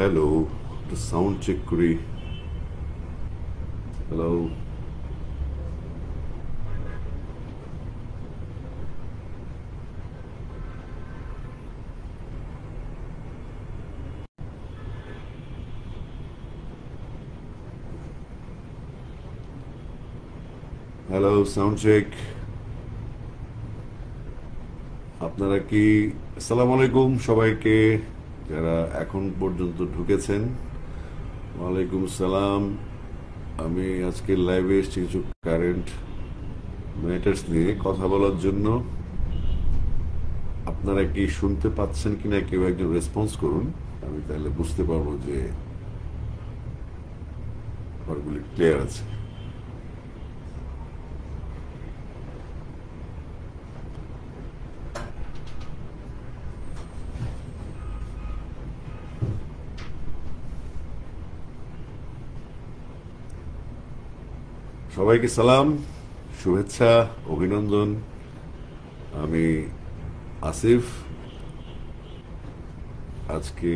Hello, একটু sound check করি। Hello, hello, sound check. আপনারা কি? আসসালামু আলাইকুম সবাইকে যারা এখন পর্যন্ত ঢুকেছেন। ওয়ালাইকুম সালাম। আমি আজকে লাইভে এসেছি কিছু কারেন্ট ম্যাটার্স নিয়ে কথা বলার জন্য। আপনারা কি শুনতে পাচ্ছেন কিনা কেউ একজন রেসপন্স করুন, আমি তাহলে বুঝতে পারবো যে ঘরগুলি ক্লিয়ার আছে। সবাইকে সালাম, শুভেচ্ছা, অভিনন্দন। আমি আসিফ। আজকে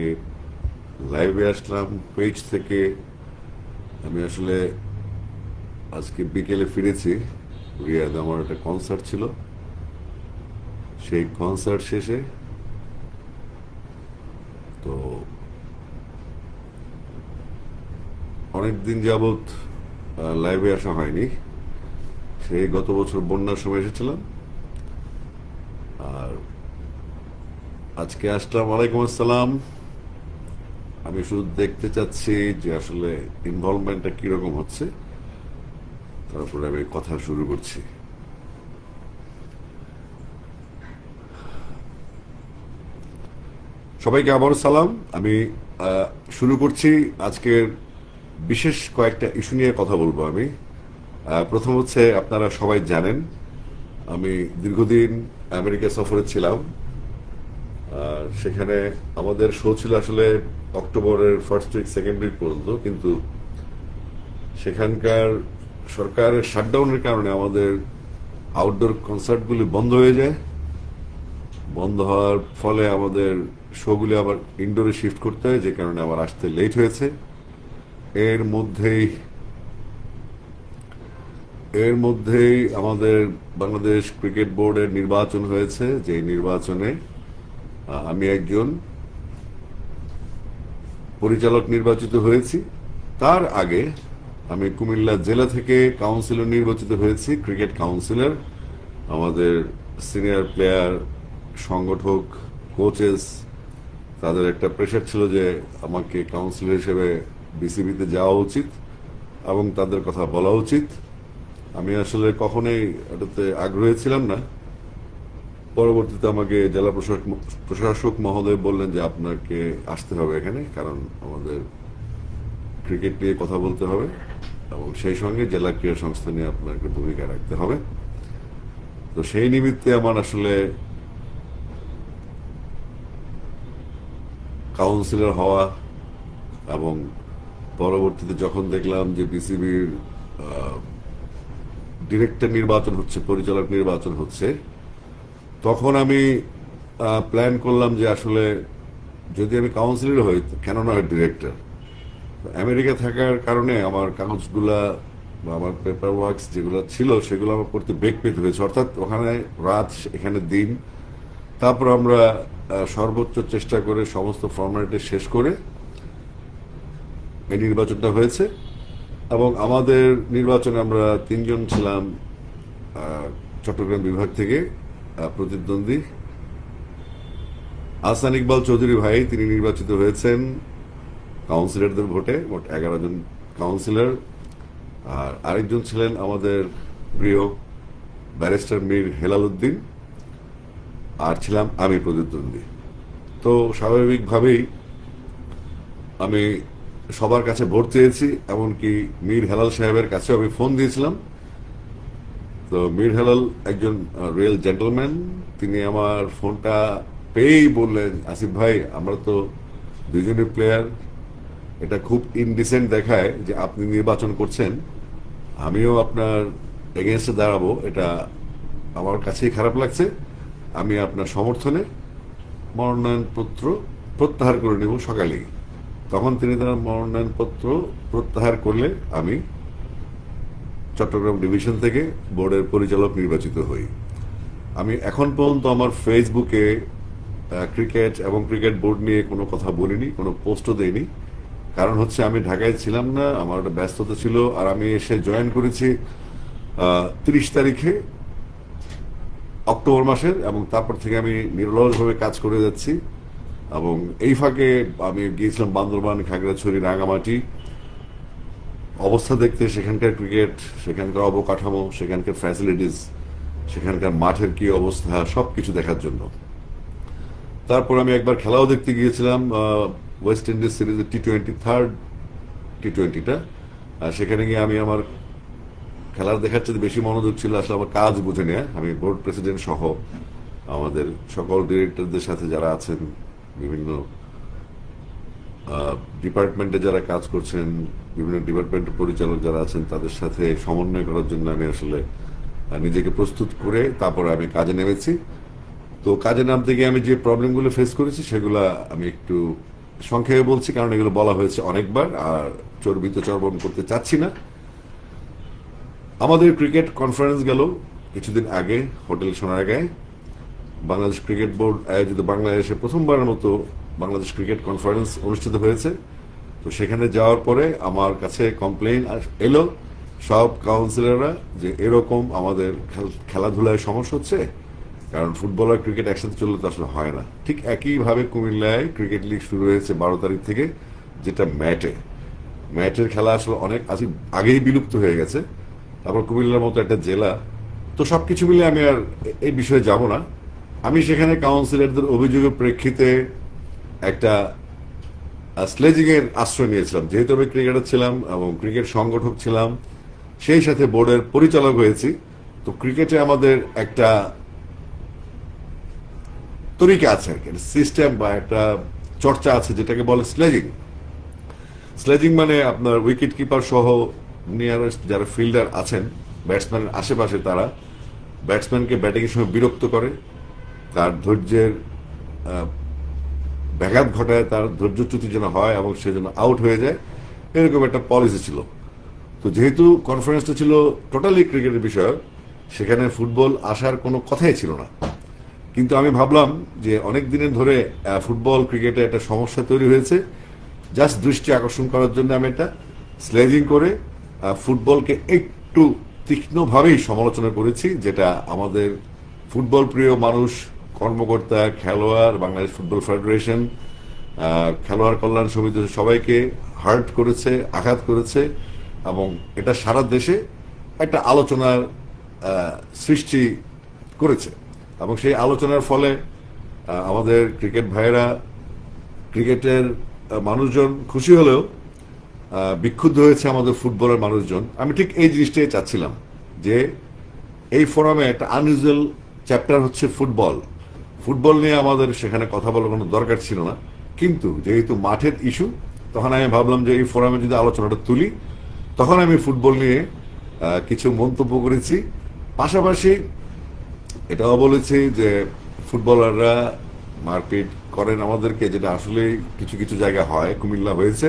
লাইভে আসলাম পেজ থেকে। আমি আসলে আজকে বিকেলে ফিরেছি রিয়াদ। আমার একটা কনসার্ট ছিল, সেই কনসার্ট শেষে তো অনেক দিন যাবৎ লাইভে আসা হয়নি। সেই গত বছর বন্যার সময় এসেছিলাম, আর আজকে আসলাম। ওয়ালাইকুম আসসালাম। আমি শুধু দেখতে চাচ্ছি যে আসলে ইনভলভমেন্টটা কিরকম হচ্ছে, তারপরে আমি কথা শুরু করছি। সবাইকে আবারও সালাম। আমি শুরু করছি। আজকের বিশেষ কয়েকটা ইস্যু নিয়ে কথা বলবো আমি। প্রথম হচ্ছে, আপনারা সবাই জানেন আমি দীর্ঘদিন আমেরিকা সফরে ছিলাম। আর সেখানে আমাদের শো ছিল আসলে অক্টোবরের ফার্স্ট উইক সেকেন্ড উইক পর্যন্ত, কিন্তু সেখানকার সরকারের শাটডাউনের কারণে আমাদের আউটডোর কনসার্টগুলি বন্ধ হয়ে যায়। বন্ধ হওয়ার ফলে আমাদের শোগুলি আবার ইনডোরে শিফট করতে হয়, যে কারণে আমার আসতে লেট হয়েছে। এর মধ্যেই এর মধ্যেই আমাদের বাংলাদেশ ক্রিকেট বোর্ডের নির্বাচন হয়েছে, যে নির্বাচনে আমি একজন পরিচালক নির্বাচিত হয়েছি। তার আগে আমি কুমিল্লা জেলা থেকে কাউন্সিলর নির্বাচিত হয়েছি, ক্রিকেট কাউন্সিলর। আমাদের সিনিয়র প্লেয়ার, সংগঠক, কোচেস, তাদের একটা প্রেশার ছিল যে আমাকে কাউন্সিলর হিসেবে বিসিবিতে যাওয়া উচিত এবং তাদের কথা বলা উচিত। আমি আসলে কখনোই এটাতে আগ্রহী ছিলাম না। পরবর্তীতে আমাকে জেলা প্রশাসক মহোদয় বললেন যে আপনাকে আসতে হবে এখানে, কারণ আমাদের ক্রিকেট নিয়ে কথা বলতে হবে এবং সেই সঙ্গে জেলা ক্রীড়া সংস্থা নিয়ে আপনাকে ভূমিকা রাখতে হবে। তো সেই নিমিত্তে আমার আসলে কাউন্সিলর হওয়া, এবং পরবর্তীতে যখন দেখলাম যে বিসিবির ডিরেক্টর নির্বাচন হচ্ছে, পরিচালক নির্বাচন হচ্ছে, তখন আমি প্ল্যান করলাম যে আসলে যদি আমি কাউন্সিলর হই কেন না হয় ডিরেক্টর। আমেরিকা থাকার কারণে আমার কাগজগুলা বা আমার পেপার ওয়ার্কস যেগুলো ছিল সেগুলো আমার করতে বেগ পেতে হয়েছে, অর্থাৎ ওখানে রাত এখানে দিন। তারপর আমরা সর্বোচ্চ চেষ্টা করে সমস্ত ফর্মালিটি শেষ করে এই নির্বাচনটা হয়েছে। এবং আমাদের নির্বাচনে আমরা তিনজন ছিলাম চট্টগ্রাম বিভাগ থেকে প্রতিদ্বন্দ্বী। আহসান ইকবাল চৌধুরী ভাই, তিনি নির্বাচিত হয়েছেন কাউন্সিলরদের ভোটে, মোট 11 জন কাউন্সিলর। আর আরেকজন ছিলেন আমাদের প্রিয় ব্যারিস্টার মীর হেলাল উদ্দিন, আর ছিলাম আমি প্রতিদ্বন্দ্বী। তো স্বাভাবিকভাবেই আমি সবার কাছে ভোট চেয়েছি, এমনকি মীর হেলাল সাহেবের কাছেও আমি ফোন দিয়েছিলাম। তো মীর হেলাল একজন রিয়েল জেন্টলম্যান। তিনি আমার ফোনটা পেয়েই বললেন, আসিফ ভাই, আমরা তো দুজনের প্লেয়ার, এটা খুব ইনডিসেন্ট দেখায় যে আপনি নির্বাচন করছেন, আমিও আপনার এগেনস্টে দাঁড়াবো, এটা আমার কাছেই খারাপ লাগছে। আমি আপনার সমর্থনে মনোনয়নপত্র প্রত্যাহার করে নেব সকালেই। তখন তিনি তার মনোনয়নপত্র প্রত্যাহার করলে আমি চট্টগ্রাম ডিভিশন থেকে বোর্ডের পরিচালক নির্বাচিত হই। আমি এখন পর্যন্ত আমার ফেসবুকে ক্রিকেট এবং ক্রিকেট বোর্ড নিয়ে কোনো কথা বলিনি, কোনো পোস্টও দেইনি। কারণ হচ্ছে আমি ঢাকায় ছিলাম না, আমার একটা ব্যস্ততা ছিল, আর আমি এসে জয়েন করেছি 30 তারিখে অক্টোবর মাসের, এবং তারপর থেকে আমি নিরলসভাবে কাজ করে যাচ্ছি। এবং এই ফাঁকে আমি গিয়েছিলাম বান্দরবান, খাগড়াছড়ি, রাঙামাটি অবস্থা দেখতে, সেখানকার ক্রিকেট, সেখানকার অবকাঠামো, সেখানকার ফ্যাসিলিটিস, সেখানকার মাঠের কি অবস্থা, সবকিছু দেখার জন্য। তারপর আমি একবার খেলাও দেখতে গিয়েছিলাম, ওয়েস্ট ইন্ডিজ সিরিজের থার্ড টি-20টা। সেখানে গিয়ে আমি আমার খেলার দেখার চেয়ে বেশি মনোযোগ ছিল আসলে আমার কাজ বুঝে নেয়া। আমি বোর্ড প্রেসিডেন্ট সহ আমাদের সকল ডিরেক্টরদের সাথে যারা আছেন, বিভিন্ন ডিপার্টমেন্টে যারা কাজ করছেন, বিভিন্ন ডিপার্টমেন্টের পরিচালক যারা আছেন, তাদের সাথে সমন্বয় করার জন্য আমি আসলে নিজেকে প্রস্তুত করে তারপরে আমি কাজে নেমেছি। তো কাজে নামতে গিয়ে আমি যে প্রবলেমগুলো ফেস করেছি সেগুলো আমি একটু সংক্ষেপে বলছি, কারণ এগুলো বলা হয়েছে অনেকবার, আর চর্বিত চর্বণ করতে চাচ্ছি না। আমাদের ক্রিকেট কনফারেন্স গেল কিছুদিন আগে হোটেল সোনারগাঁয়ে। বাংলাদেশ ক্রিকেট বোর্ড আয়োজিত বাংলাদেশে প্রথমবারের মতো বাংলাদেশ ক্রিকেট কনফারেন্স অনুষ্ঠিত হয়েছে। তো সেখানে যাওয়ার পরে আমার কাছে কমপ্লেইন এলো সব কাউন্সিলররা যে এরকম আমাদের খেলাধুলায় সমস্যা হচ্ছে, কারণ ফুটবল আর ক্রিকেট একসাথে চললে তো আসলে হয় না। ঠিক একইভাবে কুমিল্লায় ক্রিকেট লিগ শুরু হয়েছে 12 তারিখ থেকে, যেটা ম্যাটের খেলা আসলে অনেক আগেই বিলুপ্ত হয়ে গেছে। তারপর কুমিল্লার মতো একটা জেলা, তো সবকিছু মিলে আমি আর এই বিষয়ে যাব না। আমি সেখানে কাউন্সিলরদের অভিযোগের প্রেক্ষিতে একটা স্লেজিং এর আশ্রয় নিয়েছিলাম, যেহেতু আমি ক্রিকেটার ছিলাম এবং ক্রিকেট সংগঠক ছিলাম, সেই সাথে বোর্ডের পরিচালক হয়েছি। তো ক্রিকেটে আমাদের একটা তরিকা আছে আর কি, সিস্টেম বা একটা চর্চা আছে যেটাকে বলে স্লেজিং মানে আপনার উইকেট কিপার সহ নিয়ারেস্ট যারা ফিল্ডার আছেন ব্যাটসম্যানের আশেপাশে, তারা ব্যাটসম্যানকে ব্যাটিং এর সময় বিরক্ত করে, তার ধৈর্যের ব্যাঘাত ঘটায়, তার ধৈর্যচ্যুতি যেন হয় এবং সে যেন আউট হয়ে যায়, এরকম একটা পলিসি ছিল। তো যেহেতু কনফারেন্সটা ছিল টোটালি ক্রিকেটের বিষয়, সেখানে ফুটবল আসার কোনো কথাই ছিল না। কিন্তু আমি ভাবলাম যে অনেক দিনের ধরে ফুটবল ক্রিকেটে একটা সমস্যা তৈরি হয়েছে, জাস্ট দৃষ্টি আকর্ষণ করার জন্য আমি একটা স্লেজিং করে ফুটবলকে একটু তীক্ষ্ণভাবেই সমালোচনা করেছি, যেটা আমাদের ফুটবল প্রিয় মানুষ, কর্মকর্তা, খেলোয়াড়, বাংলাদেশ ফুটবল ফেডারেশন, খেলোয়াড় কল্যাণ সমিতি সবাইকে হার্ট করেছে, আঘাত করেছে, এবং এটা সারা দেশে একটা আলোচনার সৃষ্টি করেছে। এবং সেই আলোচনার ফলে আমাদের ক্রিকেট ভাইয়েরা, ক্রিকেটের মানুষজন খুশি হলেও বিক্ষুব্ধ হয়েছে আমাদের ফুটবলের মানুষজন। আমি ঠিক এই জিনিসটাই চাচ্ছিলাম যে এই ফোরামে একটা আনইউজুয়াল চ্যাপ্টার হচ্ছে ফুটবল নিয়ে আমাদের সেখানে কথা বলার কোনো দরকার ছিল না, কিন্তু যেহেতু মাঠের ইস্যু, তখন আমি ভাবলাম যে এই ফোরামে যদি আলোচনাটা তুলি, তখন আমি ফুটবল নিয়ে কিছু মন্তব্য করেছি। পাশাপাশি এটাও বলেছি যে ফুটবলাররা মারপিট করেন আমাদেরকে, যেটা আসলে কিছু কিছু জায়গায় হয়, কুমিল্লা হয়েছে,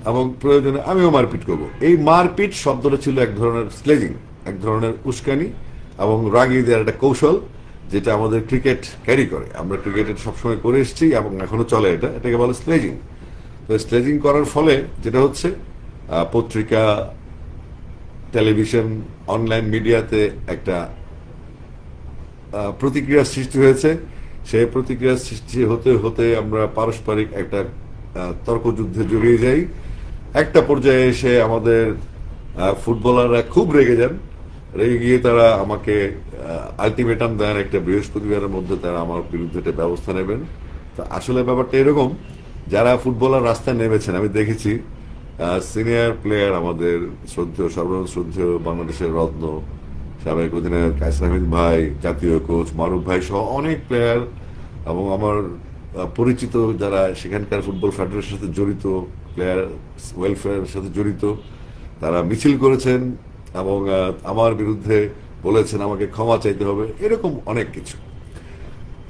এবং প্রয়োজনে আমিও মারপিট করব। এই মারপিট শব্দটা ছিল এক ধরনের স্লেজিং, এক ধরনের উস্কানি এবং রাগিয়ে দেওয়ার একটা কৌশল, যেটা আমাদের ক্রিকেট ক্যারি করে। আমরা ক্রিকেটে সবসময় করে এসেছি এবং এখনো চলে, এটাকে বলে স্লেজিং। তো স্লেজিং করার ফলে যেটা হচ্ছে, পত্রিকা, টেলিভিশন, অনলাইন মিডিয়াতে একটা প্রতিক্রিয়া সৃষ্টি হয়েছে। সেই প্রতিক্রিয়া সৃষ্টি হতে হতে আমরা পারস্পরিক একটা তর্কযুদ্ধে জড়িয়ে যাই। একটা পর্যায়ে এসে আমাদের ফুটবলাররা খুব রেগে যান, রেগে গিয়ে তারা আমাকে আলটিমেটাম দেন, একটা বৃহস্পতিবারের মধ্যে তারা আমার বিরুদ্ধে একটা ব্যবস্থা নেবেন। তো আসলে ব্যাপারটা এরকম, যারা ফুটবলার রাস্তায় নেমেছেন, আমি দেখেছি সিনিয়র প্লেয়ার, আমাদের শ্রদ্ধেয়, সর্বজন শ্রদ্ধেয় বাংলাদেশের রত্ন সাবেক অধিনায়ক কায়সার আহমেদ ভাই, জাতীয় কোচ মারুফ ভাই সহ অনেক প্লেয়ার, এবং আমার পরিচিত যারা সেখানকার ফুটবল ফেডারেশনের সাথে জড়িত, প্লেয়ার ওয়েলফেয়ারের সাথে জড়িত, তারা মিছিল করেছেন এবং আমার বিরুদ্ধে বলেছেন আমাকে ক্ষমা চাইতে হবে, এরকম অনেক কিছু।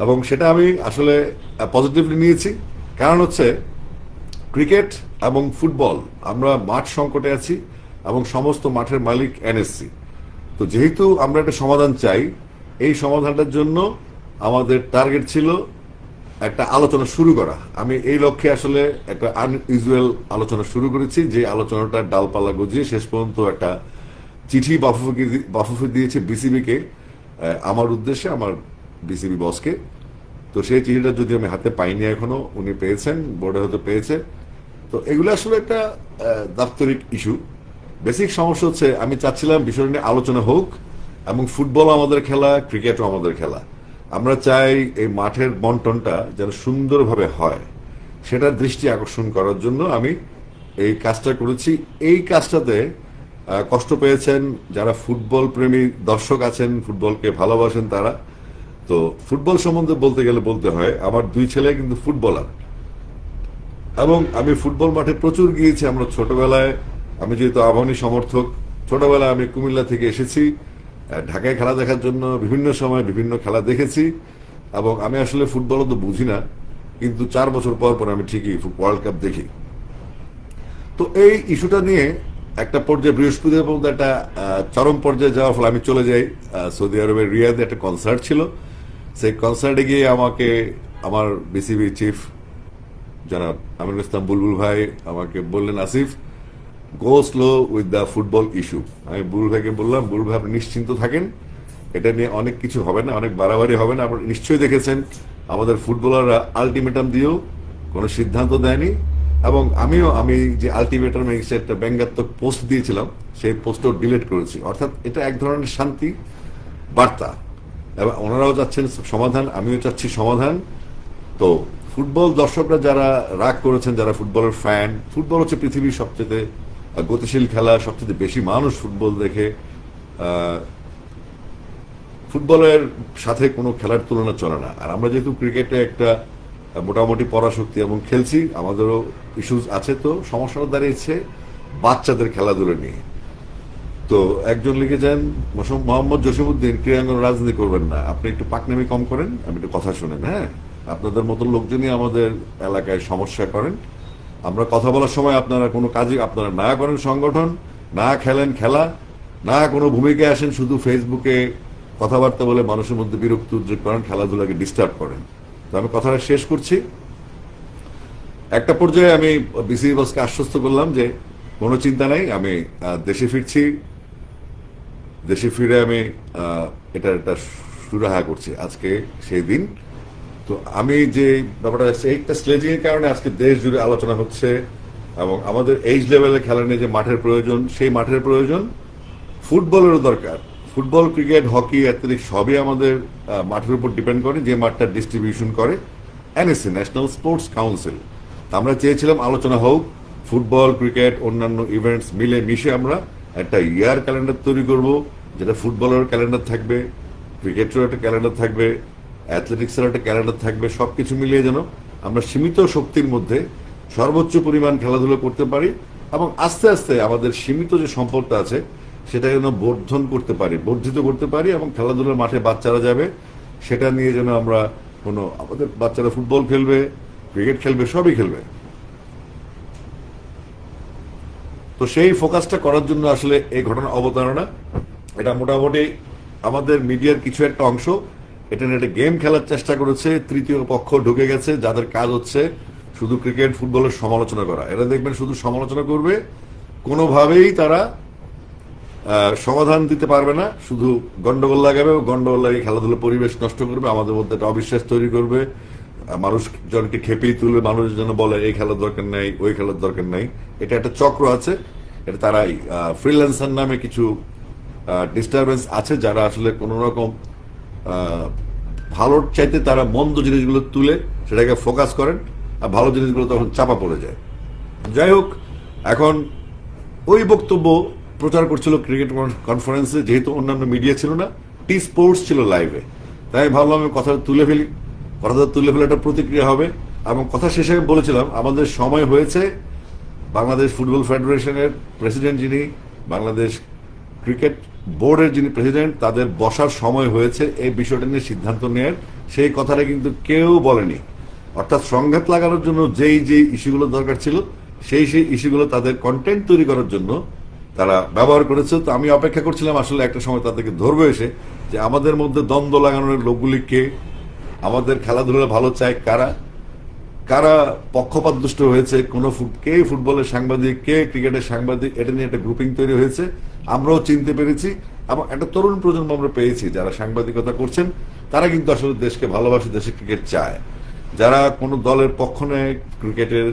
এবং সেটা আমি আসলে পজিটিভলি নিয়েছি, কারণ হচ্ছে ক্রিকেট এবং ফুটবল আমরা মাঠ সংকটে আছি এবং সমস্ত মাঠের মালিক এনএসসি। তো যেহেতু আমরা একটা সমাধান চাই, এই সমাধানটার জন্য আমাদের টার্গেট ছিল একটা আলোচনা শুরু করা। আমি এই লক্ষ্যে আসলে একটা আনইউজুয়াল আলোচনা শুরু করেছি, যে আলোচনাটা ডালপালা গজিয়ে শেষ পর্যন্ত একটা চিঠি বাফুফে দিয়েছে বিসিবিকে আমার উদ্দেশ্যে, আমার বিসিবি বসকে। তো সেই চিঠিটা যদি আমি হাতে পাইনি এখনো, উনি পেয়েছেন, বোর্ডে হয়তো পেয়েছে। তো এগুলো আসলে একটা দাপ্তরিক ইস্যু। বেসিক সমস্যা হচ্ছে আমি চাচ্ছিলাম বিষয়টা নিয়ে আলোচনা হোক, এবং ফুটবল আমাদের খেলা, ক্রিকেটও আমাদের খেলা। আমরা চাই এই মাঠের বন্টনটা যেন সুন্দরভাবে হয়, সেটার দৃষ্টি আকর্ষণ করার জন্য আমি এই কাজটা করেছি। এই কাজটাতে কষ্ট পেয়েছেন যারা ফুটবল প্রেমী দর্শক আছেন, ফুটবলকে ভালোবাসেন তারা। তো ফুটবল সম্বন্ধে বলতে গেলে বলতে হয় আমার দুই ছেলে কিন্তু ফুটবলার, এবং আমি ফুটবল মাঠে প্রচুর গিয়েছি। আমরা ছোটবেলায়, আমি যেহেতু আবাহনী সমর্থক, ছোটবেলায় আমি কুমিল্লা থেকে এসেছি ঢাকায় খেলা দেখার জন্য, বিভিন্ন সময় বিভিন্ন খেলা দেখেছি। এবং আমি আসলে ফুটবল তো বুঝি না, কিন্তু 4 বছর পর পর আমি ঠিকই ওয়ার্ল্ড কাপ দেখি। তো এই ইস্যুটা নিয়ে একটা পর্যায়ে বৃহস্পতিবার পর্যন্ত একটা চরম পর্যায়ে যাওয়ার ফলে আমি চলে যাই সৌদি আরবের রিয়াদে। একটা কনসার্ট ছিল, সেই কনসার্টে গিয়ে আমাকে আমার বিসিবি চিফ জনাব আমিনুল ইসলাম বুলবুল ভাই আমাকে বললেন, আসিফ গো slow with the football issue. আমি বুলবুল ভাইকে বললাম, বুলবুল ভাই আপনি নিশ্চিন্ত থাকেন, এটা নিয়ে অনেক কিছু হবে না, অনেক বাড়াবাড়ি হবে না। আপনারা নিশ্চয়ই দেখেছেন আমাদের ফুটবলাররা আলটিমেটাম দিয়েও কোনো সিদ্ধান্ত দেয়নি, এবং আমি যে আলটিমেটাম একটা ব্যঙ্গাত্মক পোস্ট দিয়েছিলাম, সেই পোস্টও ডিলিট করেছি। অর্থাৎ এটা এক ধরনের শান্তি বার্তা, এবং ওনারাও চাচ্ছেন সমাধান, আমিও চাচ্ছি সমাধান। তো ফুটবল দর্শকরা যারা রাগ করেছেন, যারা ফুটবলের ফ্যান, ফুটবল হচ্ছে পৃথিবীর সবচেয়ে গতিশীল খেলা, সবচেয়ে বেশি মানুষ ফুটবল দেখে, ফুটবলের সাথে কোনো খেলার তুলনা চলে না। আর আমরা যেহেতু ক্রিকেটে একটা মোটামুটি পরাশক্তি এবং খেলছি, আমাদেরও ইস্যুজ আছে। তো সমস্যাটা দাঁড়িয়েছে বাচ্চাদের খেলাধুলা নিয়ে। তো একজন লিখেছেন, মোহাম্মদ জসিমউদ্দিন, ক্রীড়াঙ্গন রাজনীতি করবেন না, আপনি একটু পাকনামি কম করেন, আমি একটু কথা শুনেন। হ্যাঁ, আপনাদের মতো লোকজনই আমাদের এলাকায় সমস্যা করেন। আমরা কথা বলার সময় আপনারা কোনো কাজে আপনারা না করেন সংগঠন, না খেলেন খেলা, না কোনো ভূমিকায় আসেন, শুধু ফেসবুকে কথাবার্তা বলে মানুষের মধ্যে বিরক্তি উদ্রেক করেন, খেলাধুলাকে ডিস্টার্ব করেন। তো আমি কথাটা শেষ করছি। একটা পর্যায়ে আমি বিসিবি বসকে আশ্বস্ত করলাম যে কোনো চিন্তা নাই, আমি দেশে ফিরছি, দেশে ফিরে আমি এটা একটা সুরাহা করছি। আজকে সেই দিন। তো আমি যে ব্যাপারটা একটা স্লেজিং এর কারণে আজকে দেশ জুড়ে আলোচনা হচ্ছে, এবং আমাদের এইজ লেভেলে খেলা নিয়ে যে মাঠের প্রয়োজন, সেই মাঠের প্রয়োজন ফুটবলেরও দরকার। ফুটবল, ক্রিকেট, হকি, অ্যাথলেটিক্স সবই আমাদের মাঠের উপর ডিপেন্ড করে, যে মাঠটা ডিস্ট্রিবিউশন করে এনএসসি, ন্যাশনাল স্পোর্টস কাউন্সিল। আমরা চেয়েছিলাম আলোচনা হোক, ফুটবল, ক্রিকেট, অন্যান্য ইভেন্টস মিলে মিশে আমরা একটা ইয়ার ক্যালেন্ডার তৈরি করব, যেটা ফুটবলের ক্যালেন্ডার থাকবে, ক্রিকেটেরও একটা ক্যালেন্ডার থাকবে, অ্যাথলেটিক্সের একটা ক্যালেন্ডার থাকবে। সবকিছু মিলিয়ে যেন আমরা সীমিত শক্তির মধ্যে সর্বোচ্চ পরিমাণ খেলাধুলো করতে পারি, এবং আস্তে আস্তে আমাদের সীমিত যে সম্পদটা আছে সেটা যেন বর্ধিত করতে পারি, এবং খেলাধুলার মাঠে বাচ্চারা যাবে, সেটা নিয়ে যেন আমরা আমাদের বাচ্চারা ফুটবল খেলবে, ক্রিকেট খেলবে, সবই খেলবে। তো সেই ফোকাসটা করার জন্য আসলে এই ঘটনা অবতারণা, এটা মোটামুটি আমাদের মিডিয়ার কিছু একটা অংশ এটা নিয়ে একটা গেম খেলার চেষ্টা করেছে। তৃতীয় পক্ষ ঢুকে গেছে, যাদের কাজ হচ্ছে শুধু ক্রিকেট ফুটবলের সমালোচনা করা। এরা দেখবেন শুধু সমালোচনা করবে, কোনোভাবেই তারা সমাধান দিতে পারবে না, শুধু গন্ডগোল লাগাবে, গন্ডগোল লাগিয়ে খেলাধুলার পরিবেশ নষ্ট করবে, আমাদের মধ্যে একটা অবিশ্বাস তৈরি করবে, মানুষজনকে খেপেই তুলবে, মানুষ যেন বলে এই খেলার দরকার নাই, ওই খেলার দরকার নাই। এটা একটা চক্র আছে, এটা তারাই ফ্রিল্যান্সার নামে কিছু ডিস্টারবেন্স আছে, যারা আসলে কোন রকম ভালোর চাইতে তারা মন্দ জিনিসগুলো তুলে সেটাকে ফোকাস করেন, আর ভালো জিনিসগুলো তখন চাপা পড়ে যায়। যাই হোক, এখন ওই বক্তব্য প্রচার করছিল ক্রিকেট কনফারেন্সে, যেহেতু অন্যান্য মিডিয়া ছিল না, টি স্পোর্টস ছিল লাইভে, তাই ভাবলাম আমি কথাটা তুলে ফেলি, কথাটা তুলে ফেলে একটা প্রতিক্রিয়া হবে। এবং কথা শেষে আমি বলেছিলাম আমাদের সময় হয়েছে, বাংলাদেশ ফুটবল ফেডারেশনের প্রেসিডেন্ট যিনি, বাংলাদেশ ক্রিকেট বোর্ডের যিনি প্রেসিডেন্ট, তাদের বসার সময় হয়েছে এই বিষয়টা নিয়ে সিদ্ধান্ত নেয়ার। সেই কথাটা কিন্তু কেউ বলেনি, অর্থাৎ সংঘাত লাগানোর জন্য যেই ইস্যুগুলো দরকার ছিল সেই ইস্যুগুলো তাদের কন্টেন্ট তৈরি করার জন্য তারা ব্যবহার করেছে। তো আমি অপেক্ষা করছিলাম আসলে একটা সময় তাদেরকে ধরবে এসে যে আমাদের মধ্যে দ্বন্দ্ব লাগানোর লোকগুলি কে, আমাদের খেলাধুলা ভালো চায় কারা, কারা পক্ষপাতদুষ্ট হয়েছে, কে ফুটবলের সাংবাদিক, কে ক্রিকেটের সাংবাদিক, এটা নিয়ে একটা গ্রুপিং তৈরি হয়েছে। আমরাও চিনতে পেরেছি এবং একটা তরুণ প্রজন্ম আমরা পেয়েছি যারা সাংবাদিকতা করছেন, তারা কিন্তু আসলে দেশকে ভালোবাসে, দেশে ক্রিকেট চায়। যারা কোনো দলের পক্ষ নেয় ক্রিকেটের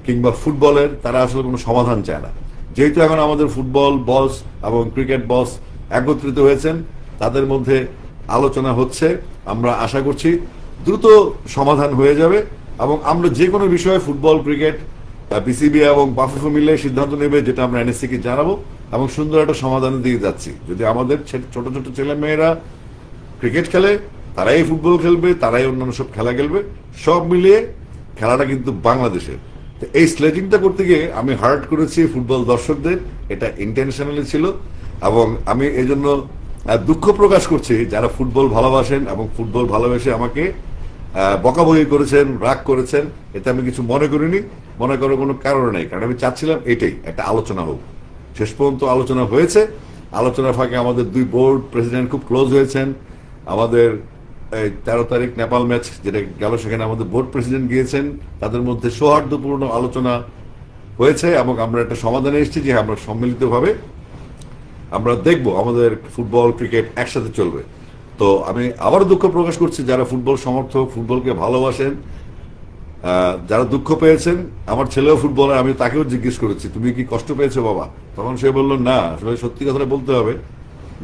কিংবা ফুটবলের, তারা আসলে কোনো সমাধান চায় না। যেহেতু এখন আমাদের ফুটবল বস এবং ক্রিকেট বস একত্রিত হয়েছেন, তাদের মধ্যে আলোচনা হচ্ছে, আমরা আশা করছি দ্রুত সমাধান হয়ে যাবে এবং আমরা যে কোনো বিষয়ে ফুটবল, ক্রিকেট, বিসিবি এবং বাফুফে মিলে সিদ্ধান্ত নেবে, যেটা আমরা এনএসসি কে জানাবো এবং সুন্দর একটা সমাধানের দিকে যাচ্ছি। যদি আমাদের ছোট ছোট ছেলে মেয়েরা ক্রিকেট খেলে, তারাই ফুটবল খেলবে, তারাই অন্যান্য সব খেলা খেলবে, সব মিলিয়ে খেলাটা কিন্তু বাংলাদেশের। তো এই স্লেজিংটা করতে গিয়ে আমি হার্ট করেছি ফুটবল দর্শকদের, এটা ইন্টেনশনালি ছিল এবং আমি এই জন্য দুঃখ প্রকাশ করছি যারা ফুটবল ভালোবাসেন এবং ফুটবল ভালোবেসে আমাকে বকাবকি করেছেন, রাগ করেছেন, এতে আমি কিছু মনে করিনি, মনে করার কোনো কারণ নেই। কারণ আমি চাচ্ছিলাম এটাই একটা আলোচনা হোক। শেষ পর্যন্ত আলোচনা হয়েছে। আলোচনার ফাঁকে আমাদের 2 বোর্ড প্রেসিডেন্ট খুব ক্লোজ হয়েছেন। আমাদের 13 তারিখ নেপাল ম্যাচ যেটা গেল, সেখানে আমাদের বোর্ড প্রেসিডেন্ট গিয়েছেন, তাদের মধ্যে সৌহার্দ্যপূর্ণ আলোচনা হয়েছে এবং আমরা একটা সমাধানে এসেছি যে আমরা সম্মিলিতভাবে আমরা দেখব আমাদের ফুটবল ক্রিকেট একসাথে চলবে। তো আমি আবারও দুঃখ প্রকাশ করছি যারা ফুটবল সমর্থক, ফুটবলকে ভালোবাসেন, যারা দুঃখ পেয়েছেন। আমার ছেলেও ফুটবলার, আমি তাকেও জিজ্ঞেস করেছি তুমি কি কষ্ট পেয়েছো বাবা? তখন সে বলল না, আসলে সত্যি কথাটা বলতে হবে,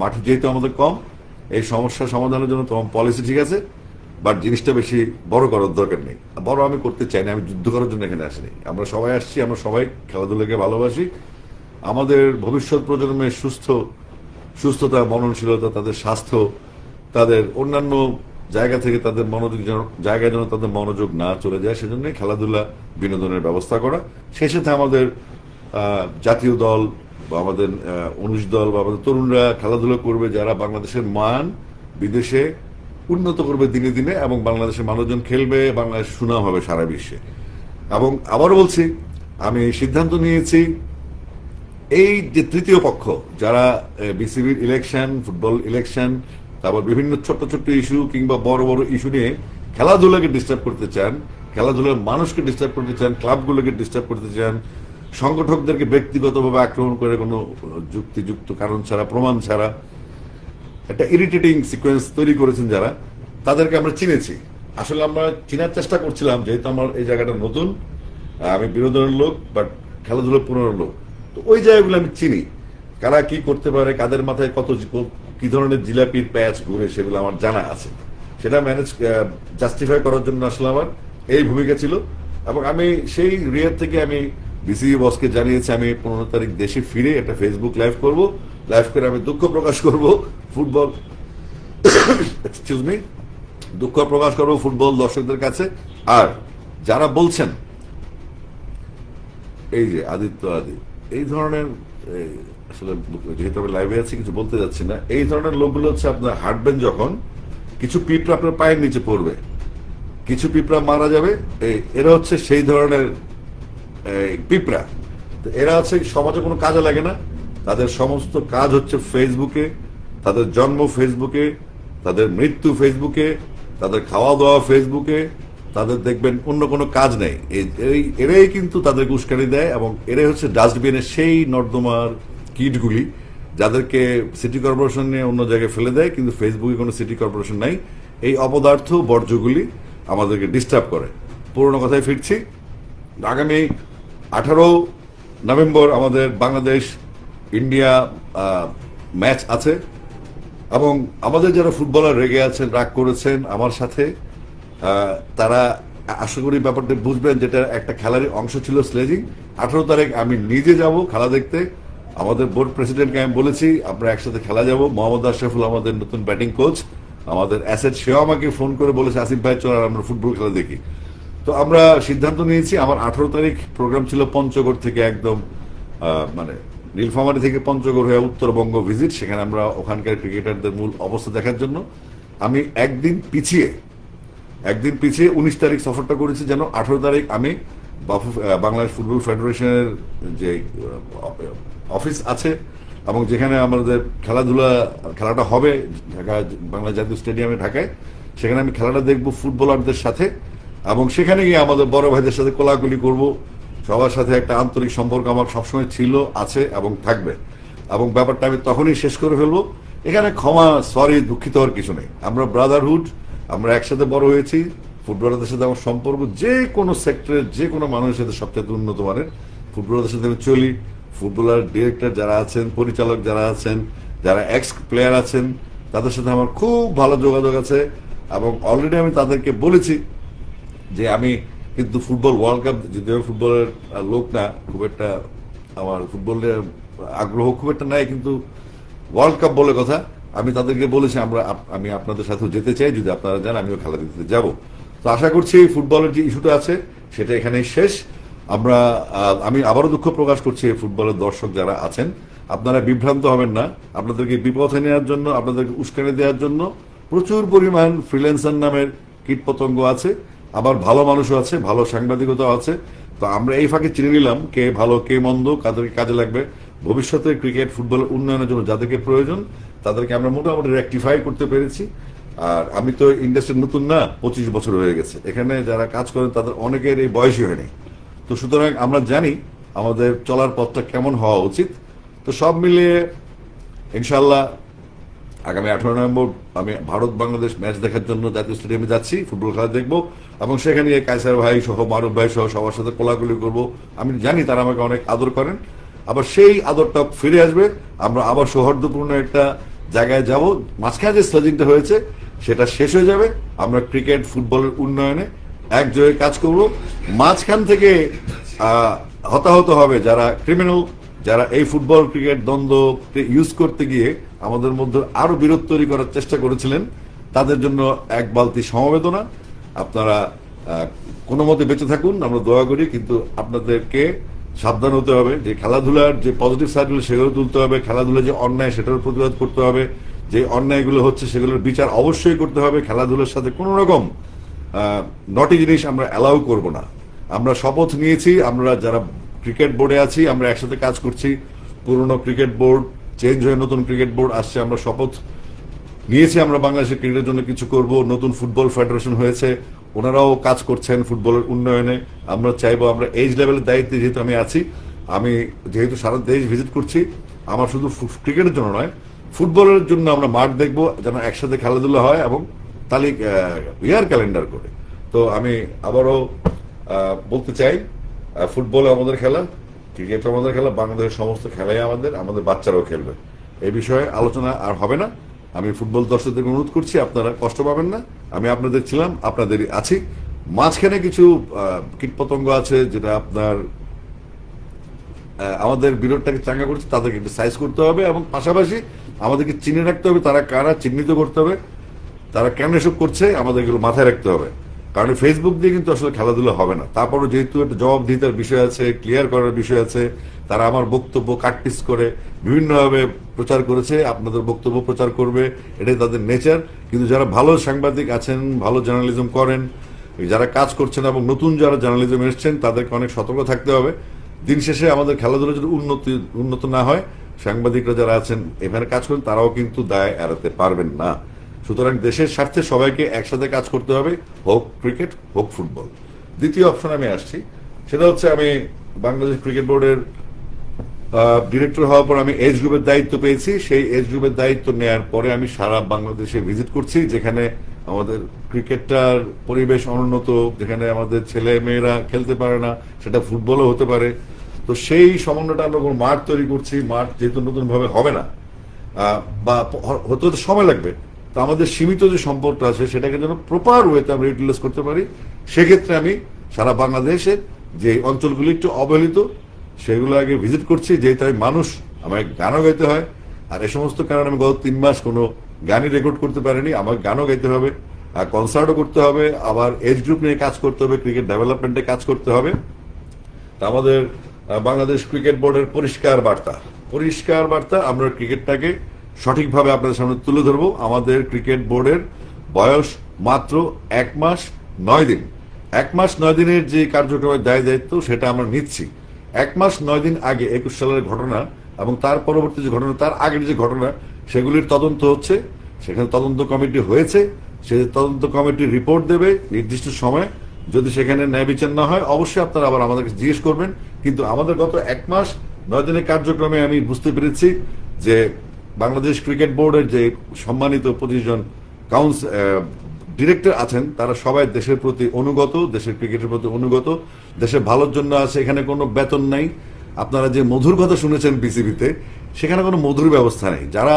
মাঠে যেহেতু আমাদের কম, এই সমস্যার সমাধানের জন্য তোমার পলিসি ঠিক আছে, বাট জিনিসটা বেশি বড় করার দরকার নেই। বড় আমি করতে চাই না, আমি যুদ্ধ করার জন্য এখানে আসিনি। আমরা সবাই আসছি, আমরা সবাই খেলাধুলাকে ভালোবাসি। আমাদের ভবিষ্যৎ প্রজন্মের সুস্থতা, মননশীলতা, তাদের স্বাস্থ্য, তাদের অন্যান্য জায়গা থেকে তাদের জায়গায় যেন তাদের মনোযোগ না চলে যায়, সেজন্য খেলাধুলা বিনোদনের ব্যবস্থা করা। সেই সাথে আমাদের জাতীয় দল বা আমাদের 19 দল বা আমাদের তরুণরা খেলাধুলা করবে, যারা বাংলাদেশের মান বিদেশে উন্নত করবে দিনে দিনে এবং বাংলাদেশের মানুষজন খেলবে, বাংলাদেশ সুনাম হবে সারা বিশ্বে। এবং আবারও বলছি, আমি সিদ্ধান্ত নিয়েছি এই যে তৃতীয় পক্ষ যারা বিসিবির ইলেকশন, ফুটবল ইলেকশন, তারপর বিভিন্ন ছোট্ট ছোট্ট ইস্যু কিংবা বড় বড় ইস্যু নিয়ে খেলাধুলাকে ডিস্টার্ব করতে চান, খেলাধুলার মানুষকে ডিস্টার্ব করতে চান, ক্লাবগুলোকে ডিস্টার্ব করতে চান, সংগঠকদেরকে ব্যক্তিগতভাবে আক্রমণ করে কোনো যুক্তিযুক্ত কারণ ছাড়া, প্রমাণ ছাড়া একটা ইরিটেটিং সিকোয়েন্স তৈরি করেছেন যারা, তাদেরকে আমরা চিনেছি। আসলে আমরা চিনার চেষ্টা করছিলাম, যেহেতু আমার এই জায়গাটা নতুন, আমি বিনোদনের লোক বাট খেলাধুলা পুরনো লোক, তো ওই জায়গাগুলো আমি চিনি, কারা কি করতে পারে, কাদের মাথায় কত কি ধরনের জিলাপির প্যাচ ঘুরে, সেগুলো আমার জানা আছে। সেটা জাস্টিফাই করার জন্য আসলে আমার এই ভূমিকা ছিল। এবং আমি সেই রিয়ার থেকে আমি বিসিবি বসকে জানিয়েছি আমি 15 তারিখ দেশে ফিরে একটা ফেসবুক লাইভ করব, লাইভ করে আমি দুঃখ প্রকাশ করব ফুটবল এক্সকিউজ মি দুঃখ প্রকাশ করব ফুটবল দর্শকদের কাছে। আর যারা বলছেন এই যে আদি এই ধরনের, আসলে যেহেতু আমি লাইভে আছি কিছু বলতে যাচ্ছি না, এই ধরনের লোকগুলো হচ্ছে আপনার হাঁটবেন যখন কিছু পিঁপড়া আপনার পায়ের নিচে পড়বে, কিছু পিঁপড়া মারা যাবে, এরা হচ্ছে সেই ধরনের পিঁপড়া। এরা হচ্ছে সমাজে কোনো কাজে লাগে না, তাদের সমস্ত কাজ হচ্ছে ফেসবুকে, তাদের জন্ম ফেসবুকে, তাদের মৃত্যু ফেসবুকে, তাদের খাওয়া দাওয়া ফেসবুকে, তাদের দেখবেন অন্য কোনো কাজ নেই। এরাই কিন্তু তাদের উস্কানি দেয় এবং এরাই হচ্ছে ডাস্টবিনের সেই নর্দমার কিটগুলি যাদেরকে সিটি কর্পোরেশন নিয়ে অন্য জায়গায় ফেলে দেয়, কিন্তু ফেসবুকে কোনো সিটি কর্পোরেশন নাই। এই অপদার্থ বর্জ্যগুলি আমাদেরকে ডিস্টার্ব করে। পুরোনো কথায় ফিরছি, আগামী 18 নভেম্বর আমাদের বাংলাদেশ ইন্ডিয়া ম্যাচ আছে এবং আমাদের যারা ফুটবলার রেগে আছেন, রাগ করেছেন আমার সাথে, তারা আশা করি ব্যাপারটা বুঝবেন, যেটা একটা খেলারই অংশ ছিল স্লেজিং। 18 তারিখ আমি নিজে যাব খেলা দেখতে। আমাদের বোর্ড প্রেসিডেন্টকে আমি বলেছি আমরা একসাথে খেলা যাব। মোহাম্মদ আশরাফুল আমাদের নতুন ব্যাটিং কোচ, আমাদের অ্যাসেট, সেও আমাকে ফোন করে বলেছে আসিফ ভাই চল আমরা ফুটবল খেলা দেখি। তো আমরা সিদ্ধান্ত নিয়েছি, আমার 18 তারিখ প্রোগ্রাম ছিল পঞ্চগড় থেকে একদম মানে নীলফামারী থেকে পঞ্চগড় হয়ে উত্তরবঙ্গ ভিজিট, সেখানে আমরা ওখানকার ক্রিকেটারদের মূল অবস্থা দেখার জন্য আমি একদিন পিছিয়ে একদিন পিছিয়ে 19 তারিখ সফরটা করেছি, যেন 18 তারিখ আমি বাংলাদেশ ফুটবল ফেডারেশনের যে অফিস আছে এবং যেখানে আমাদের খেলাটা হবে ঢাকা বাংলা জাতীয় স্টেডিয়ামে ঢাকায়, সেখানে আমি খেলাটা দেখব ফুটবলারদের সাথে এবং সেখানে গিয়ে আমাদের বড় ভাইদের সাথে কোলাকুলি করব। সবার সাথে একটা আন্তরিক সম্পর্ক আমার সবসময় ছিল, আছে এবং থাকবে, এবং ব্যাপারটা আমি তখনই শেষ করে ফেলবো। এখানে ক্ষমা, সরি, দুঃখিত হওয়ার কিছু নেই। আমরা ব্রাদারহুড, আমরা একসাথে বড় হয়েছি। ফুটবলারদের সাথে আমার সম্পর্ক যে কোনো সেক্টরের যে কোনো মানুষের সাথে সবচেয়ে উন্নত মানের। ফুটবলারদের সাথে আমি চলি। ফুটবলার ডিরেক্টর যারা আছেন, পরিচালক যারা আছেন, যারা এক্স প্লেয়ার আছেন, তাদের সাথে আমার খুব ভালো যোগাযোগ আছে এবং অলরেডি আমি তাদেরকে বলেছি যে আমি কিন্তু ফুটবল ওয়ার্ল্ড কাপ, যদিও ফুটবলের লোক না, খুব একটা আমার ফুটবলের আগ্রহ খুব একটা নাই, কিন্তু ওয়ার্ল্ড কাপ বলে কথা, আমি তাদেরকে বলেছি আমি আপনাদের সাথেও যেতে চাই, যদি আপনারা যান আমিও খেলা দিতে যাব। তো আশা করছি ফুটবলের যে ইস্যুটা আছে সেটা এখানেই শেষ। আমি আবারও দুঃখ প্রকাশ করছি ফুটবলের দর্শক যারা আছেন, আপনারা বিভ্রান্ত হবেন না। আপনাদেরকে বিপথে নেওয়ার জন্য, আপনাদেরকে উস্কানি দেওয়ার জন্য প্রচুর পরিমাণ ফ্রিল্যান্সার নামের কীটপতঙ্গ আছে, আবার ভালো মানুষও আছে, ভালো সাংবাদিকতাও আছে। তো আমরা এই ফাঁকে চিনে নিলাম কে ভালো কে মন্দ, কাদেরকে কাজে লাগবে। ভবিষ্যতে ক্রিকেট ফুটবলের উন্নয়নের জন্য যাদেরকে প্রয়োজন তাদেরকে আমরা মোটামুটি রেকটিফাই করতে পেরেছি। আর আমি তো ইন্ডাস্ট্রি নতুন না, 25 বছর হয়ে গেছে এখানে যারা কাজ করেন, তাদের অনেকের এই বয়সই হয়নি। তো সুতরাং আমরা জানি আমাদের চলার পথটা কেমন হওয়া উচিত। তো সব মিলিয়ে ইনশাল্লাহ আগামী 18 নভেম্বর আমি ভারত বাংলাদেশ ম্যাচ দেখার জন্য জাতীয় স্টেডিয়ামে যাচ্ছি, ফুটবল খেলা দেখবো এবং সেখানে কায়সার ভাই সহ, মারুফ ভাই সহ সবার সাথে কোলাকুলি করবো। আমি জানি তারা আমাকে অনেক আদর করেন, আবার সেই আদরটা ফিরে আসবে। আমরা আবার সৌহার্দ্যপূর্ণ একটা জায়গায় যাব। মাঝখানে যে স্লেজিংটা হয়েছে সেটা শেষ হয়ে যাবে। আমরা ক্রিকেট ফুটবলের উন্নয়নে একযোগে কাজ করব। মাঝখান থেকে হতাহত হবে যারা ক্রিমিনাল, যারা এই ফুটবল ক্রিকেট দ্বন্দ্ব ইউজ করতে গিয়ে আমাদের মধ্যে আরো বিরোধ তৈরি করার চেষ্টা করেছিলেন, তাদের জন্য এক বালতি সমবেদনা। আপনারা কোনো মতে বেঁচে থাকুন, আমরা দোয়া করি, কিন্তু আপনাদেরকে সাবধান হতে হবে যে খেলাধুলার যে পজিটিভ সাইডগুলো সেগুলো তুলতে হবে, খেলাধুলার যে অন্যায় সেটার প্রতিবাদ করতে হবে, যে অন্যায়গুলো হচ্ছে সেগুলোর বিচার অবশ্যই করতে হবে। খেলাধুলার সাথে কোনো রকম নটি জিনিস আমরা অ্যালাউ করব না। আমরা শপথ নিয়েছি, আমরা যারা ক্রিকেট বোর্ডে আছি আমরা একসাথে কাজ করছি। পুরনো ক্রিকেট বোর্ড চেঞ্জ হয়ে নতুন ক্রিকেট বোর্ড আসছে, আমরা শপথ নিয়েছি আমরা বাংলাদেশের ক্রিকেটের জন্য কিছু করব। নতুন ফুটবল ফেডারেশন হয়েছে, ওনারাও কাজ করছেন ফুটবলের উন্নয়নে। আমরা চাইবো, আমরা এজ লেভেলের দায়িত্বে যেহেতু আমি আছি, আমি যেহেতু সারা দেশ ভিজিট করছি, আমার শুধু ক্রিকেটের জন্য নয়, ফুটবলের জন্য আমরা মাঠ দেখবো যেন একসাথে খেলাধুলা হয় এবং ইয়ার ক্যালেন্ডার করে। তো আমি আবারও বলতে চাই, ফুটবল আমাদের খেলা, ক্রিকেট আমাদের খেলা, বাংলাদেশের সমস্ত খেলাই আমাদের বাচ্চারাও খেলবে। এই বিষয়ে আলোচনা আর হবে না। আমি ফুটবল দর্শকদের অনুরোধ করছি, আপনারা কষ্ট পাবেন না। আমি আপনাদের ছিলাম, আপনাদেরই আছি। মাঝখানে কিছু কীটপতঙ্গ আছে যেটা আপনার আমাদের বিরোধটাকে চাঙ্গা করছে, তাদেরকে একটু সাইজ করতে হবে এবং পাশাপাশি আমাদেরকে চিনে রাখতে হবে তারা কারা, চিহ্নিত করতে হবে তারা কেন এসব করছে, আমাদের এগুলো মাথায় রাখতে হবে। কারণ ফেসবুক দিয়ে কিন্তু আসলে খেলাধুলা হবে না। তারপরও যেহেতু একটা জবাবদিহিতার বিষয় আছে, ক্লিয়ার করার বিষয় আছে, তারা আমার বক্তব্য কাটপিস করে বিভিন্নভাবে প্রচার করেছে, আপনাদের বক্তব্য প্রচার করবে, এটাই তাদের নেচার। কিন্তু যারা ভালো সাংবাদিক আছেন, ভালো জার্নালিজম করেন, যারা কাজ করছেন এবং নতুন যারা জার্নালিজম এসছেন, তাদেরকে অনেক সতর্ক থাকতে হবে। দিন শেষে আমাদের খেলাধুলা যদি উন্নত না হয়, সাংবাদিকরা যারা আছেন এখানে কাজ করেন, তারাও কিন্তু দায় এড়াতে পারবেন না। সুতরাং দেশের স্বার্থে সবাইকে একসাথে কাজ করতে হবে, হোক ক্রিকেট হোক ফুটবল। দ্বিতীয় অপশন আমি আসছি, সেটা হচ্ছে আমি বাংলাদেশ ক্রিকেট বোর্ডের ডিরেক্টর হওয়ার পর আমি এজ গ্রুপের দায়িত্ব পেয়েছি। সেই এজ গ্রুপের দায়িত্ব নেওয়ার পরে আমি সারা বাংলাদেশে ভিজিট করছি, যেখানে আমাদের ক্রিকেটটার পরিবেশ অনুন্নত, যেখানে আমাদের ছেলে মেয়েরা খেলতে পারে না, সেটা ফুটবলও হতে পারে। তো সেই সমন্বয়টা আমরা কোনো মাঠ তৈরি করছি। মাঠ যেহেতু নতুন ভাবে হবে না বা হতে হতে সময় লাগবে, তো আমাদের সীমিত যে সম্পদটা আছে সেটাকে যেন প্রপার ওয়েতে আমরা ইউটিলাইজ করতে পারি। সেক্ষেত্রে আমি সারা বাংলাদেশের যে অঞ্চলগুলি একটু অবহেলিত সেগুলো আগে ভিজিট করছি, যেহেতু আমি মানুষ, আমাকে গানও গাইতে হয়। আর এই সমস্ত কারণে আমি গত 3 মাস কোনো গানই রেকর্ড করতে পারিনি। আমার গানও গাইতে হবে, আর কনসার্টও করতে হবে, আবার এজ গ্রুপ নিয়ে কাজ করতে হবে, ক্রিকেট ডেভেলপমেন্টে কাজ করতে হবে। তা আমাদের বাংলাদেশ ক্রিকেট বোর্ডের পরিষ্কার বার্তা, আমরা ক্রিকেটটাকে সঠিকভাবে আপনাদের সামনে তুলে ধরবো। আমাদের ক্রিকেট বোর্ডের বয়স মাত্র 1 মাস 9 দিন। 1 মাস 9 দিনের যে কার্যক্রমের দায় দায়িত্ব সেটা আমরা নিচ্ছি। 1 মাস 9 দিন আগে 21 সালের ঘটনা এবং তার পরবর্তী যে ঘটনা, তার আগের যে ঘটনা, সেগুলির তদন্ত হচ্ছে। সেখানে তদন্ত কমিটি হয়েছে, সেই তদন্ত কমিটি রিপোর্ট দেবে নির্দিষ্ট সময়। যদি সেখানে ন্যায় বিচার না হয় অবশ্যই আপনারা আবার আমাদেরকে জিজ্ঞেস করবেন। কিন্তু আমাদের গত 1 মাস 9 দিনের কার্যক্রমে আমি বুঝতে পেরেছি যে বাংলাদেশ ক্রিকেট বোর্ডের যে সম্মানিত 25 জন ডিরেক্টর আছেন তারা সবাই দেশের প্রতি অনুগত, দেশের ক্রিকেটের প্রতি অনুগত, দেশের ভালোর জন্য আছে। এখানে কোনো বেতন নাই। আপনারা যে মধুর কথা শুনেছেন বিসিবিতে, সেখানে কোনো মধুর ব্যবস্থা নেই। যারা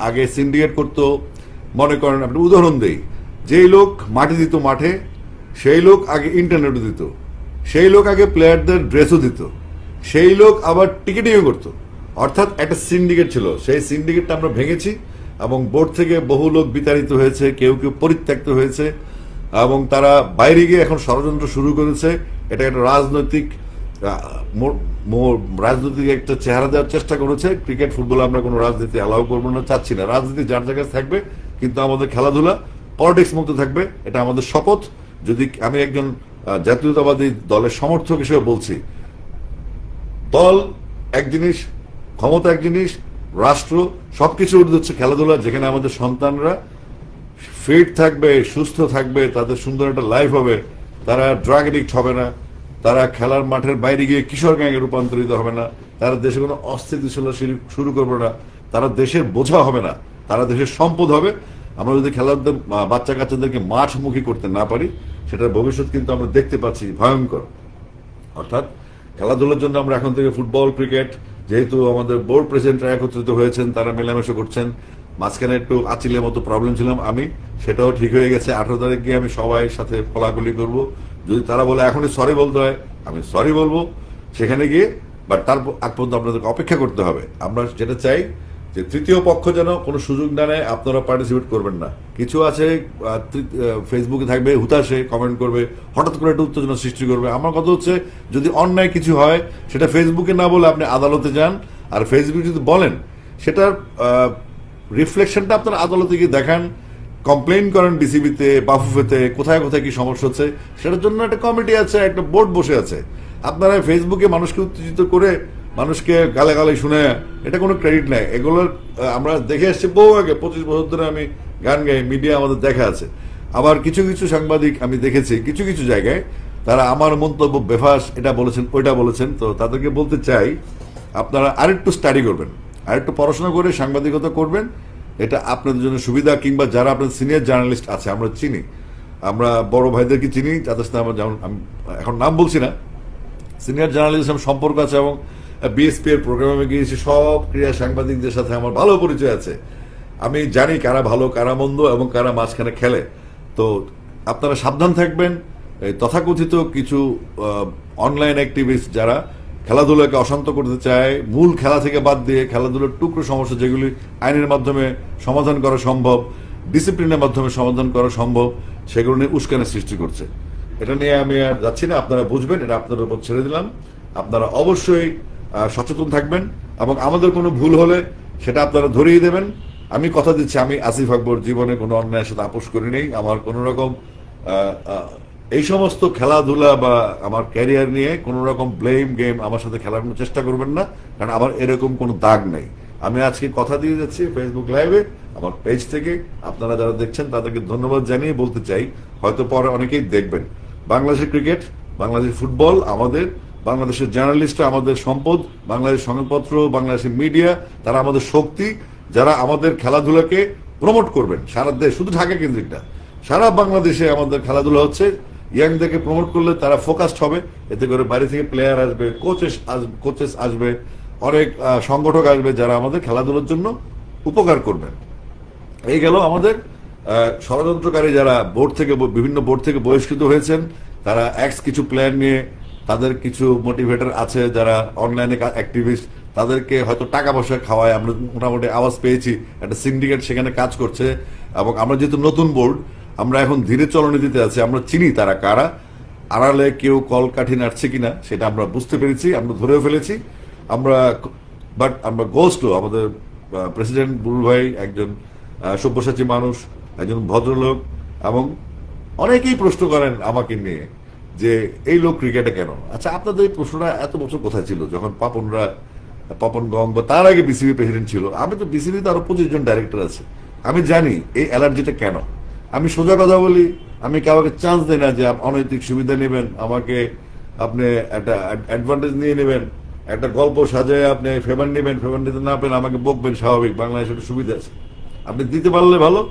আগে সিন্ডিকেট করতো, মনে করেন আপনি উদাহরণ দেই, যেই লোক মাটি দিত মাঠে, সেই লোক আগে ইন্টারনেটও দিত, সেই লোক আগে প্লেয়ারদের ড্রেসও দিত, সেই লোক আবার টিকিটিংও করতো। অর্থাৎ একটা সিন্ডিকেট ছিল। সেই সিন্ডিকেটটা আমরা ভেঙেছি এবং বোর্ড থেকে বহু লোক বিতাড়িত হয়েছে, কেউ কেউ পরিত্যক্ত হয়েছে এবং তারা বাইরে গিয়ে এখন ষড়যন্ত্র শুরু করেছে। এটা একটা রাজনৈতিক একটা চেহারা দেওয়ার চেষ্টা করেছে। ক্রিকেট ফুটবল আমরা কোনো রাজনীতি অ্যালাউ করবো না, চাচ্ছি না। রাজনীতি যার জায়গায় থাকবে, কিন্তু আমাদের খেলাধুলা পলিটিক্স মুক্ত থাকবে, এটা আমাদের শপথ। যদি আমি একজন জাতীয়তাবাদী দলের সমর্থক হিসেবে বলছি, দল এক জিনিস, ক্ষমতা এক জিনিস, রাষ্ট্র সবকিছু ঊর্ধ্বে হচ্ছে খেলাধুলা। যেখানে আমাদের সন্তানরা ফিট থাকবে, সুস্থ থাকবে, তাদের সুন্দর একটা লাইফ হবে, তারা ড্রাগ এডিক্ট হবে না, তারা খেলার মাঠের বাইরে গিয়ে কিশোর গ্যাংয়ে রূপান্তরিত হবে না, তারা দেশে কোনো অস্থিতিশীলতা শুরু করবে না, তারা দেশের বোঝা হবে না, তারা দেশের সম্পদ হবে। আমরা যদি খেলাধুলা বাচ্চা কাচ্চাদেরকে মাঠমুখী করতে না পারি, সেটার ভবিষ্যৎ কিন্তু আমরা দেখতে পাচ্ছি ভয়ঙ্কর। অর্থাৎ খেলাধুলার জন্য আমরা এখন থেকে ফুটবল, ক্রিকেট, যেহেতু আমাদের বোর্ড প্রেসিডেন্টরা একত্রিত হয়েছেন, তারা মেলামেশা করছেন। মাঝখানে একটু আচিলের মতো প্রবলেম ছিলাম আমি, সেটাও ঠিক হয়ে গেছে। 18 তারিখ গিয়ে আমি সবাই সাথে কোলাকুলি করব। যদি তারা বলে এখনই সরি বলতে হয়, আমি সরি বলবো সেখানে গিয়ে। বাট তার আগ পর্যন্ত আপনাদেরকে অপেক্ষা করতে হবে। আমরা যেটা চাই যে তৃতীয় পক্ষ যেন কোনো সুযোগ না নেয়, আপনারা পার্টিসিপেট করবেন না। কিছু আছে ফেসবুকে থাকবে, হুতাশে কমেন্ট করবে, হঠাৎ করে একটা উত্তেজনা সৃষ্টি করবে। আমার কথা হচ্ছে, যদি অন্যায় কিছু হয় সেটা ফেসবুকে না বলে আপনি আদালতে যান। আর ফেসবুকে যদি বলেন, সেটার রিফ্লেকশনটা আপনারা আদালতে গিয়ে দেখান, কমপ্লেইন করেন বিসিবিতে, বাফুফেতে, কোথায় কোথায় কি সমস্যা হচ্ছে। সেটার জন্য একটা কমিটি আছে, একটা বোর্ড বসে আছে। আপনারা ফেসবুকে মানুষকে উত্তেজিত করে, মানুষকে গালে গালে শুনে, এটা কোনো ক্রেডিট নেই। এগুলোর আমরা দেখে আসছি বহু আগে, 25 বছর ধরে আমি গান গাই, মিডিয়া আমাদের দেখা আছে। আবার কিছু কিছু সাংবাদিক আমি দেখেছি কিছু কিছু জায়গায় তারা আমার মন্তব্য বেফাস, এটা বলেছেন ওইটা বলেছেন। তো তাদেরকে বলতে চাই, আপনারা আরেকটু স্টাডি করবেন, আরেকটু পড়াশোনা করে সাংবাদিকতা করবেন। এটা আপনাদের জন্য সুবিধা। কিংবা যারা আপনাদের সিনিয়র জার্নালিস্ট আছে, আমরা চিনি, আমরা বড় ভাইদেরকে চিনি, যাদের সাথে আমরা, যেমন আমি এখন নাম বলছি না, সিনিয়র জার্নালিস্ট সম্পর্ক আছে এবং বিএসপি এর প্রোগ্রামে গিয়েছি। সব ক্রীড়া সাংবাদিকদের সাথে আমার ভালো পরিচয় আছে। আমি জানি কারা ভালো, কারা মন্দ এবং কারা মাঝখানে খেলে। তো আপনারা সাবধান থাকবেন। এই তথাকথিত কিছু অনলাইন অ্যাক্টিভিস্ট যারা খেলাধুলাকে অশান্ত করতে চায়, মূল খেলা থেকে বাদ দিয়ে খেলাধুলার টুকরো সমস্যা যেগুলি আইনের মাধ্যমে সমাধান করা সম্ভব, ডিসিপ্লিনের মাধ্যমে সমাধান করা সম্ভব, সেগুলো নিয়ে উস্কানের সৃষ্টি করছে। এটা নিয়ে আমি আর যাচ্ছি না, আপনারা বুঝবেন, এটা আপনাদের উপর ছেড়ে দিলাম। আপনারা অবশ্যই সচেতন থাকবেন এবং আমাদের কোনো ভুল হলে সেটা আপনারা ধরিয়ে দেবেন। আমি কথা দিচ্ছি, আমি আসিফ আকবর জীবনে কোনো অন্যায়ের সাথে আপোষ করি নেই। আমার কোনো রকম এই সমস্ত খেলাধুলা বা আমার ক্যারিয়ার নিয়ে কোনো রকম ব্লেম গেম আমার সাথে খেলার চেষ্টা করবেন না, কারণ আমার এরকম কোনো দাগ নেই। আমি আজকে কথা দিয়ে যাচ্ছি ফেসবুক লাইভে আমার পেজ থেকে। আপনারা যারা দেখছেন তাদেরকে ধন্যবাদ জানিয়ে বলতে চাই, হয়তো পরে অনেকেই দেখবেন, বাংলাদেশের ক্রিকেট, বাংলাদেশের ফুটবল আমাদের, বাংলাদেশের জার্নালিস্টরা আমাদের সম্পদ, বাংলাদেশের সংবাদপত্র, বাংলাদেশের মিডিয়া তারা আমাদের শক্তি। যারা আমাদের খেলাধুলাকে প্রমোট করবেন সারা দেশ, শুধু ঢাকা কেন্দ্রিক না, সারা বাংলাদেশে আমাদের খেলাধুলা হচ্ছে। ইয়াংদেরকে প্রমোট করলে তারা ফোকাসড হবে, এতে করে বাইরে থেকে প্লেয়ার আসবে, কোচেস আসবে, অনেক সংগঠক আসবে যারা আমাদের খেলাধুলার জন্য উপকার করবেন। এই গেল আমাদের ষড়যন্ত্রকারী যারা বিভিন্ন বোর্ড থেকে বহিষ্কৃত হয়েছেন, তারা কিছু প্ল্যান নিয়ে, তাদের কিছু মোটিভেটর আছে যারা অনলাইনে অ্যাক্টিভিস্ট, তাদেরকে হয়তো টাকা পয়সা খাওয়ায়। আমরা মোটামুটি আওয়াজ পেয়েছি একটা সিন্ডিকেট সেখানে কাজ করছে। এবং আমরা যেহেতু নতুন বোর্ড, আমরা এখন ধীরে চলনীতিতে আছি, আমরা চিনি তারা কারা, আড়ালে কেউ কলকাঠি নাড়ছে কিনা সেটা আমরা বুঝতে পেরেছি, আমরা ধরেও ফেলেছি। আমরা গোস্ট, আমাদের প্রেসিডেন্ট বুলু ভাই একজন সব্যসাচী মানুষ, একজন ভদ্রলোক এবং অনেকেই প্রশ্ন করেন আমাকে নিয়ে যে এই লোক ক্রিকেটে কেন। আচ্ছা, আপনাদের এই প্রশ্নটা এত বছর কোথায় ছিল যখন পাপন গং বা তার আগে বিসিবি প্রেসিডেন্ট ছিল? আমি তো বিসিবিতে আরো 25 জন ডাইরেক্টর আছে, আমি জানি এই অ্যালার্জিটা কেন। আমি সোজা কথা বলি, আমি কাউকে চান্স দিই না যে অনৈতিক সুবিধা নেবেন, আমাকে আপনি একটা অ্যাডভান্টেজ নিয়ে নেবেন, একটা গল্প সাজায় আপনি ফেভার নেবেন, ফেভার নিতে না পেলে আমাকে বকবেন, স্বাভাবিক, বাংলাদেশে একটা সুবিধা আছে। আপনি দিতে পারলে ভালো,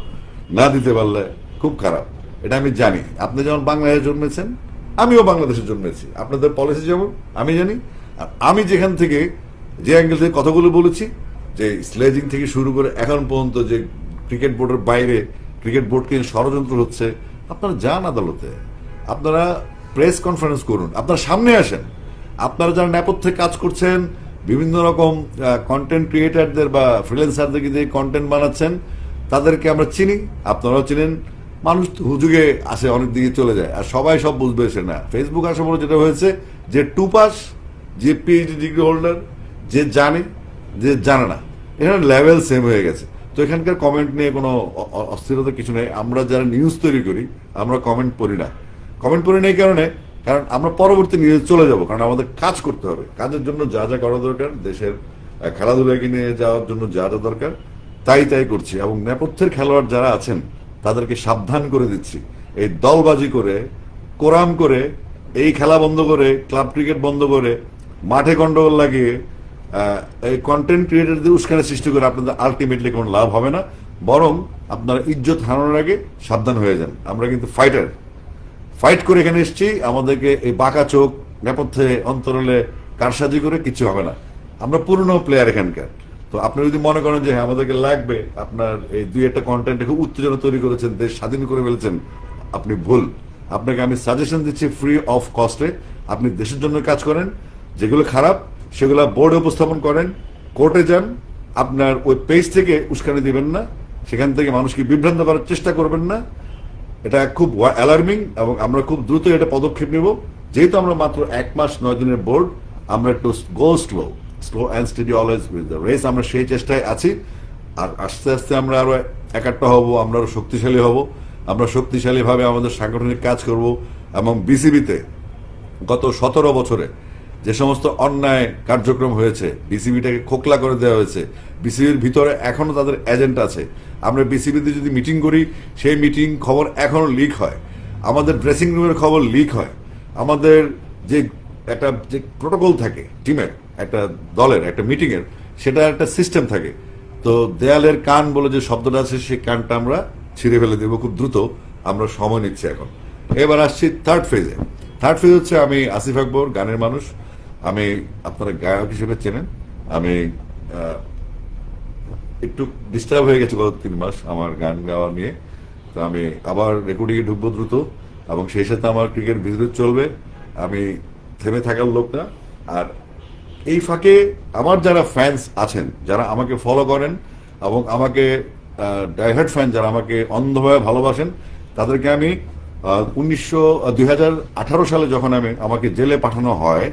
না দিতে পারলে খুব খারাপ, এটা আমি জানি। আপনি যেমন বাংলাদেশে জন্মেছেন, আমিও বাংলাদেশে জন্মেছি, আপনাদের পলিসি যেমন আমি জানি। আর আমি যেখান থেকে যে অ্যাঙ্গেল থেকে কথাগুলো বলেছি, যে স্লেজিং থেকে শুরু করে এখন পর্যন্ত যে ক্রিকেট বোর্ডের বাইরে ক্রিকেট বোর্ডকে ষড়যন্ত্র হচ্ছে, আপনারা যান আদালতে, আপনারা প্রেস কনফারেন্স করুন, আপনারা সামনে আসেন। আপনারা যারা নেপথ্যে কাজ করছেন, বিভিন্ন রকম কন্টেন্ট ক্রিয়েটারদের বা ফ্রিল্যান্সারদেরকে দিয়ে কন্টেন্ট বানাচ্ছেন, তাদেরকে আমরা চিনি, আপনারাও চিনেন। মানুষ হুজুগে আসে, অনেক দিকে চলে যায়, আর সবাই সব বুঝবে সে না। ফেসবুক আসার পরে যেটা হয়েছে, যে টু পাস, যে পিএইচডি ডিগ্রি হোল্ডার, যে জানে, যে জানে না, এখানে লেভেল সেম হয়ে গেছে। তো এখানকার কমেন্ট নিয়ে কোনো অস্থিরতা কিছু নেই। আমরা যারা নিউজ তৈরি করি, আমরা কমেন্ট পড়ি না। কমেন্ট পড়ি না এই কারণে, কারণ আমরা পরবর্তী নিউজ চলে যাব, কারণ আমাদের কাজ করতে হবে। কাজের জন্য যা যা করা দরকার, দেশের খেলাধুলাকে নিয়ে যাওয়ার জন্য যা যা দরকার, তাই করছি। এবং নেপথ্যের খেলোয়াড় যারা আছেন, তাদেরকে সাবধান করে দিচ্ছি, এই দলবাজি করে, কোরাম করে, এই খেলা বন্ধ করে, ক্লাব ক্রিকেট বন্ধ করে, মাঠে গন্ডগোল লাগিয়ে, এই কন্টেন্ট ক্রিয়েটারদের উস্কানি সৃষ্টি করে আপনাদের আলটিমেটলি কোনো লাভ হবে না। বরং আপনারা ইজ্জত হারানোর আগে সাবধান হয়ে যান। আমরা কিন্তু ফাইট করে এখানে এসেছি। আমাদেরকে এই বাঁকা চোখ, নেপথ্যে অন্তরালে কারসাজি করে কিছু হবে না। আমরা পুরনো প্লেয়ার এখানকার। তো আপনি যদি মনে করেন যে হ্যাঁ আমাদেরকে লাগবে, আপনার এই দুই একটা কন্টেন্টে খুব উত্তেজনা তৈরি করেছেন, দেশ স্বাধীন করে ফেলেছেন, আপনি ভুল। আপনাকে আমি সাজেশন দিচ্ছি ফ্রি অফ কস্টে, আপনি দেশের জন্য কাজ করেন। যেগুলো খারাপ সেগুলো বোর্ডে উপস্থাপন করেন, কোর্টে যান, আপনার ওই পেজ থেকে উস্কানি দিবেন না, সেখান থেকে মানুষকে বিভ্রান্ত করার চেষ্টা করবেন না। এটা খুব অ্যালার্মিং, এবং আমরা খুব দ্রুত এটা পদক্ষেপ নিব। যেহেতু আমরা মাত্র 1 মাস 9 দিনের বোর্ড, আমরা একটু slow and steady always with the race, আমরা সেই চেষ্টায় আছি। আর আস্তে আস্তে আমরা আরো একাট্টা হব, আমরা আরো শক্তিশালী হব। আমরা শক্তিশালীভাবে আমাদের সাংগঠনিক কাজ করব। এবং বিসিবিতে গত 17 বছরে যে সমস্ত অন্যায় কার্যক্রম হয়েছে, বিসিবিটাকে খোকলা করে দেওয়া হয়েছে, বিসিবির ভিতরে এখনো তাদের এজেন্ট আছে। আমরা বিসিবিতে যদি মিটিং করি, সেই মিটিং খবর এখনো লিক হয়, আমাদের ড্রেসিং রুমের খবর লিক হয়, আমাদের যে একটা যে প্রোটোকল থাকে টিমের, একটা দলের একটা মিটিং এর, সেটা একটা সিস্টেম থাকে। তো দেয়ালের কান বলে যে শব্দটা আছে, সেই কানটা আমরা ছিঁড়ে ফেলে দেবো খুব দ্রুত। আমরা সময় নিচ্ছি এখন। এবার আসছি থার্ড ফেজে। থার্ড ফেজ হচ্ছে, আমি আসিফ আকবর, গানের মানুষ। আমি, আপনারা গায়ক হিসেবে চেনেন, আমি একটু ডিস্টার্ব হয়ে গেছে গত 3 মাস আমার গান গাওয়া নিয়ে। তো আমি আবার রেকর্ডিংয়ে ঢুকবো দ্রুত, এবং সেই সাথে আমার ক্রিকেট বিজনেস চলবে। আমি থেমে থাকার লোক না। আর এই ফাঁকে আমার যারা ফ্যান্স আছেন, যারা আমাকে ফলো করেন, এবং আমাকে ডাইহার্ট ফ্যান যারা আমাকে অন্ধভাবে ভালোবাসেন, তাদেরকে আমি 2018 সালে যখন আমাকে জেলে পাঠানো হয়,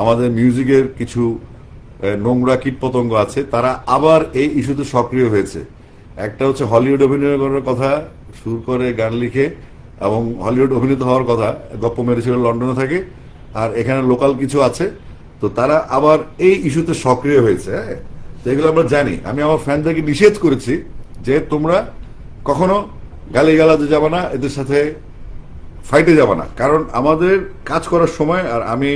আমাদের মিউজিকের কিছু নোংরা কীটপতঙ্গ আছে, তারা আবার এই ইস্যুতে সক্রিয় হয়েছে। একটা হচ্ছে হলিউড অভিনয় করার কথা, সুর করে গান লিখে, এবং হলিউড অভিনেতা হওয়ার কথা, গপ্প মেরেছিল লন্ডনে থাকে, আর এখানে লোকাল কিছু আছে। তো তারা আবার এই ইস্যুতে সক্রিয় হয়েছে। হ্যাঁ, তো এগুলো আমরা জানি। আমি আমার ফ্যানদেরকে নিষেধ করেছি যে তোমরা কখনো গালিগালাজে যাবে না, এদের সাথে ফাইটে যাবে না। কারণ আমাদের কাজ করার সময়, আর আমি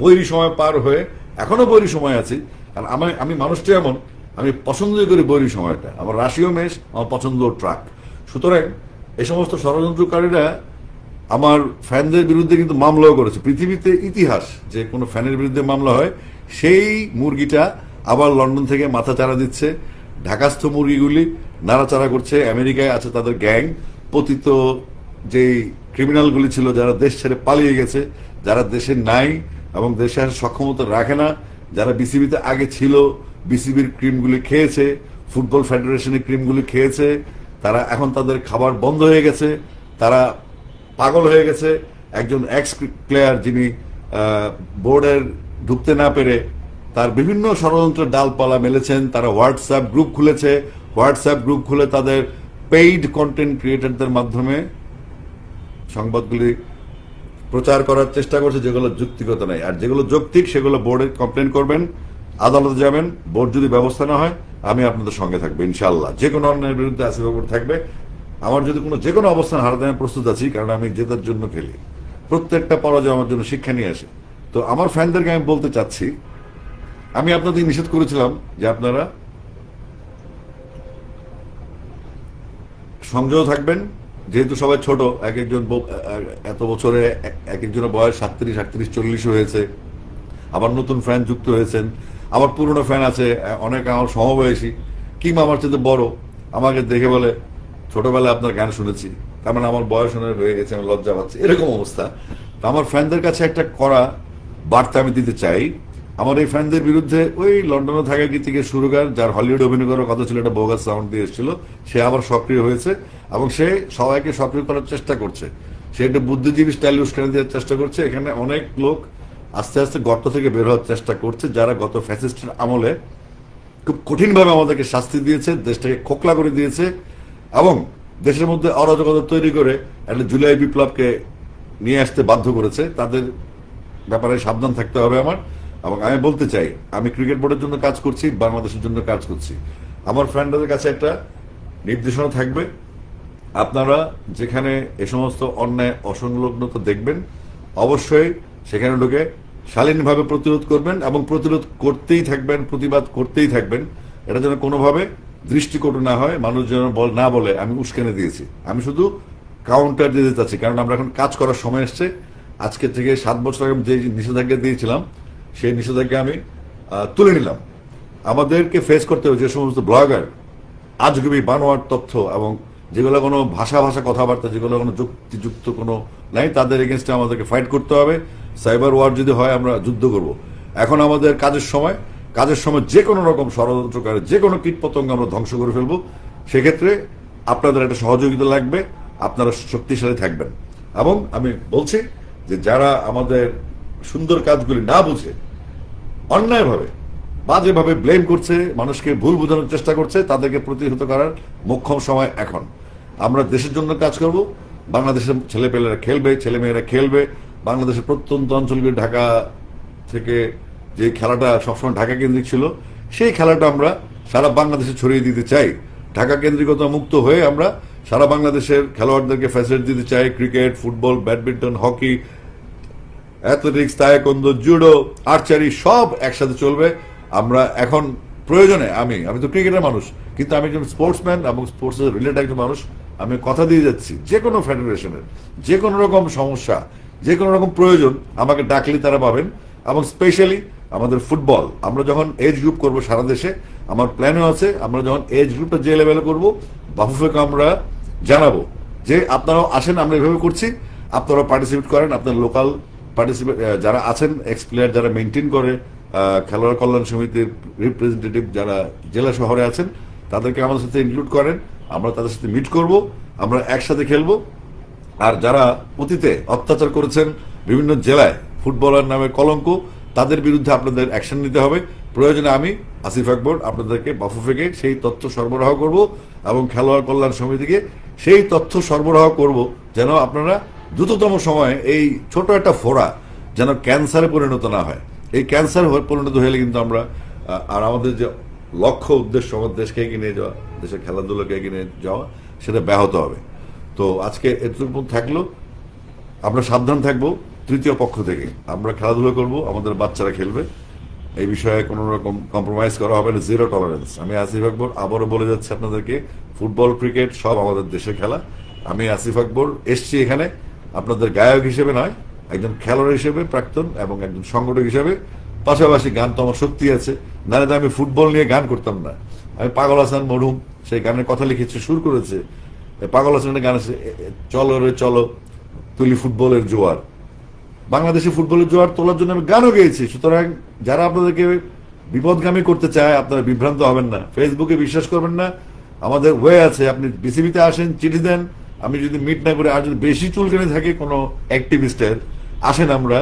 বৈরী সময় পার হয়ে এখনো বৈরী সময় আছি। কারণ আমি মানুষটা এমন, আমি পছন্দ করি বৈরী সময়টা। আমার রাশিও মেষ, আমার পছন্দ ট্রাক। সুতরাং এই সমস্ত ষড়যন্ত্রকারীরা আমার ফ্যানদের বিরুদ্ধে কিন্তু মামলাও করেছে। পৃথিবীতে ইতিহাস যে কোনো ফ্যানের বিরুদ্ধে মামলা হয়, সেই মুরগিটা আবার লন্ডন থেকে মাথা চারা দিচ্ছে। ঢাকাস্থ মুরগিগুলি নাড়াচাড়া করছে। আমেরিকায় আছে তাদের গ্যাং, পতিত যেই ক্রিমিনালগুলি ছিল, যারা দেশ ছেড়ে পালিয়ে গেছে, যারা দেশে নাই এবং দেশে আসার সক্ষমতা রাখে না, যারা বিসিবিতে আগে ছিল, বিসিবির ক্রিমগুলি খেয়েছে, ফুটবল ফেডারেশনের ক্রিমগুলি খেয়েছে, তারা এখন তাদের খাবার বন্ধ হয়ে গেছে, তারা পাগল হয়ে গেছে। একজন এক্স প্লেয়ার যিনি বোর্ডের ঢুকতে না পেরে তার বিভিন্ন ষড়যন্ত্রের ডালপালা মেলেছেন, তারা হোয়াটসঅ্যাপ গ্রুপ খুলেছে। হোয়াটসঅ্যাপ গ্রুপ খুলে তাদের পেইড কন্টেন্ট ক্রিয়েটরদের মাধ্যমে সংবাদগুলি প্রচার করার চেষ্টা করছে যেগুলো যুক্তিগত নাই, আর যেগুলো যৌক্তিক সেগুলো বোর্ডে কমপ্লেন করবেন, আদালতে যাবেন, বোর্ড যদি ব্যবস্থা না হয় আমি আপনাদের সঙ্গে থাকবো ইনশাআল্লাহ। যে কোনো অন্যায়ের বিরুদ্ধে আসিফ আকবর থাকবে। আমার যদি যে কোনো অবস্থান হারাতে আমি প্রস্তুত আছি, কারণ আমি জেতার জন্য খেলি। প্রত্যেকটা পরাজয় আমার জন্য শিক্ষা নিয়ে আসে। তো আমার ফ্যানদেরকে আমি বলতে চাচ্ছি, আমি আপনাদের নিষেধ করেছিলাম যে আপনারা সংযত থাকবেন, যেহেতু সবাই ছোট, এক একজন এত বছরে এক একজনের বয়স 37, 38, 40 হয়েছে, আবার নতুন ফ্যান যুক্ত হয়েছেন, আবার পুরনো ফ্যান আছে অনেক আমার সমবয়সী কিংবা আমার চেয়ে বড়, আমাকে দেখে বলে ছোটবেলায় আপনার গান শুনেছি, তার মানে আমার বয়স হয়ে গেছে, আমি লজ্জা পাচ্ছি, এরকম অবস্থা। তো আমার ফ্যানদের কাছে একটা কড়া বার্তা আমি দিতে চাই। আমার এই ফ্যানদের বিরুদ্ধে ওই লন্ডনে থাকা গীতিকে সুরকার, যার হলিউড অভিনয় করার কথা ছিল, একটা বোগাস সাউন্ড দিয়ে এসেছিল, সে আবার সক্রিয় হয়েছে এবং সে সবাইকে সক্রিয় করার চেষ্টা করছে। সে একটা বুদ্ধিজীবী স্টাইল উস্কানি দেওয়ার চেষ্টা করছে। এখানে অনেক লোক আস্তে আস্তে গর্ত থেকে বের হওয়ার চেষ্টা করছে, যারা গত ফ্যাসিস্টের আমলে খুব কঠিনভাবে আমাদেরকে শাস্তি দিয়েছে, দেশটাকে খোকলা করে দিয়েছে এবং দেশের মধ্যে অরাজকতা তৈরি করে একটা জুলাই বিপ্লবকে নিয়ে আসতে বাধ্য করেছে। তাদের ব্যাপারে সাবধান থাকতে হবে আমার। এবং আমি বলতে চাই, আমি ক্রিকেট বোর্ডের জন্য কাজ করছি, বাংলাদেশের জন্য কাজ করছি। আমার ফ্রেন্ডদের কাছে একটা নির্দেশনা থাকবে, আপনারা যেখানে এ সমস্ত অন্যায় অসংলগ্নতা দেখবেন অবশ্যই সেখানে ঢুকে শালীনভাবে প্রতিরোধ করবেন এবং প্রতিরোধ করতেই থাকবেন, প্রতিবাদ করতেই থাকবেন। এটা যেন কোনোভাবে দৃষ্টিকটু না হয়, মানুষ যেন না বলে আমি উস্কানি দিয়েছি। আমি শুধু কাউন্টার দিতে চাচ্ছি, কারণ আমরা এখন কাজ করার সময় এসছে। আজকে থেকে 7 বছর আগে যে নিষেধাজ্ঞা দিয়েছিলাম সেই নিষেধাজ্ঞা আমি তুলে নিলাম। আমাদেরকে ফেস করতে হবে যে সমস্ত ব্লগার আজগুবি বানোয়ার তথ্য এবং যেগুলো কোনো ভাষা কথাবার্তা, যেগুলো কোনো যুক্তিযুক্ত কোনো নাই, তাদের এগেনস্টে আমাদেরকে ফাইট করতে হবে। সাইবার ওয়ার যদি হয় আমরা যুদ্ধ করব। এখন আমাদের কাজের সময় যে কোনো রকম ষড়যন্ত্রকারী, যে কোনো কীটপতঙ্গ আমরা ধ্বংস করে ফেলবো। সেক্ষেত্রে আপনাদের একটা সহযোগিতা লাগবে, আপনারা শক্তিশালী থাকবেন। এবং আমি বলছি যে যারা আমাদের সুন্দর কাজগুলি না বুঝে অন্যায়ভাবে বাজেভাবে ব্লেম করছে, মানুষকে ভুল বোঝানোর চেষ্টা করছে, তাদেরকে প্রতিহত করার মোক্ষম সময় এখন। আমরা দেশের জন্য কাজ করব, বাংলাদেশের ছেলেপেলেরা খেলবে, ছেলেমেয়েরা খেলবে। বাংলাদেশের প্রত্যন্ত অঞ্চলগুলি, ঢাকা থেকে যে খেলাটা সবসময় ঢাকা কেন্দ্রিক ছিল, সেই খেলাটা আমরা সারা বাংলাদেশে ছড়িয়ে দিতে চাই। ঢাকা কেন্দ্রিকতা মুক্ত হয়ে আমরা সারা বাংলাদেশের খেলোয়াড়দেরকে ফ্যাসিলিটি দিতে চাই। Cricket, football, badminton, hockey, athletics, taekwondo, judo, archery সব একসাথে চলবে। আমরা এখন প্রয়োজনে, আমি তো ক্রিকেটের মানুষ, কিন্তু আমি একজন স্পোর্টসম্যান এবং স্পোর্টস রিলেটেড একজন মানুষ। আমি কথা দিয়ে যাচ্ছি, যে কোনো ফেডারেশনের যে কোনো রকম সমস্যা, যে কোনো রকম প্রয়োজন আমাকে ডাকলে তারা পাবেন। এবং স্পেশালি আমাদের ফুটবল, আমরা যখন এজ গ্রুপ করবো সারা দেশে, আমার প্ল্যানও আছে, আমরা যখন এজ গ্রুপটা যে লেভেলে করবো, বাফুফেকে আমরা জানাবো যে আপনারাও আসেন, আমরা এভাবে করছি, আপনারা পার্টিসিপেট করেন। আপনার লোকাল পার্টিসিপেট যারা আছেন, এক্স প্লেয়ার যারা মেনটেন করে, খেলোয়াড় কল্যাণ সমিতির রিপ্রেজেন্টেটিভ যারা জেলা শহরে আছেন, তাদেরকে আমাদের সাথে ইনক্লুড করেন। আমরা তাদের সাথে মিট করব, আমরা একসাথে খেলবো। আর যারা অতীতে অত্যাচার করেছেন বিভিন্ন জেলায়, ফুটবলার নামে কলঙ্ক, তাদের বিরুদ্ধে আপনাদের অ্যাকশন নিতে হবে। প্রয়োজনে আমি আসিফ আকবর আপনাদেরকে, বাফুফেকে সেই তথ্য সরবরাহ করব এবং খেলোয়াড় কল্যাণ সমিতিকে সেই তথ্য সরবরাহ করব, যেন আপনারা দ্রুততম সময়ে এই ছোট একটা ফোড়া যেন ক্যান্সারে পরিণত না হয়। এই ক্যান্সার পরিণত হলে কিন্তু আমরা, আর আমাদের যে লক্ষ্য উদ্দেশ্য, আমাদের দেশকে এগিয়ে নিয়ে যাওয়া, দেশের খেলাধুলাকে এগিয়ে নিয়ে যাওয়া, সেটা ব্যাহত হবে। তো আজকে এতটুকু থাকলো, আমরা সাবধান থাকবো। তৃতীয় পক্ষ থেকে আমরা খেলাধুলা করব, আমাদের বাচ্চারা খেলবে, এই বিষয়ে কোনো রকম কম্প্রোমাইজ করা হবে না, জিরো টলারেন্স। আমি আসিফ আকবর আবারও বলে যাচ্ছি আপনাদেরকে, ফুটবল, ক্রিকেট সব আমাদের দেশের খেলা। আমি আসিফ আকবর এসছি এখানে আপনাদের গায়ক হিসেবে নয়, একজন খেলোয়াড় হিসেবে প্রাক্তন এবং একজন সংগঠক হিসেবে। পাশাপাশি গান তো আমার শক্তি আছে, নাহলে তো আমি ফুটবল নিয়ে গান করতাম না। আমি পাগল হাসান মরহুম সেই গানের কথা লিখেছে, সুর করেছে। পাগল হাসানের গান আছে, চলো রে চলো তুলি ফুটবলের জোয়ার। বাংলাদেশে ফুটবলের জোয়ার তোলার জন্য আমি গানও গেয়েছি। সুতরাং যারা আপনাদেরকে বিপদগামী করতে চায়, আপনারা বিভ্রান্ত হবেন না, ফেসবুকে বিশ্বাস করবেন না। আমাদের ওয়ে আছে, আপনি বিসিবিতে আসেন, চিঠি দেন, আমি যদি মিট না করে, আর যদি বেশি চুলকানি থাকে কোনো অ্যাক্টিভিস্টের, আসেন, আমরা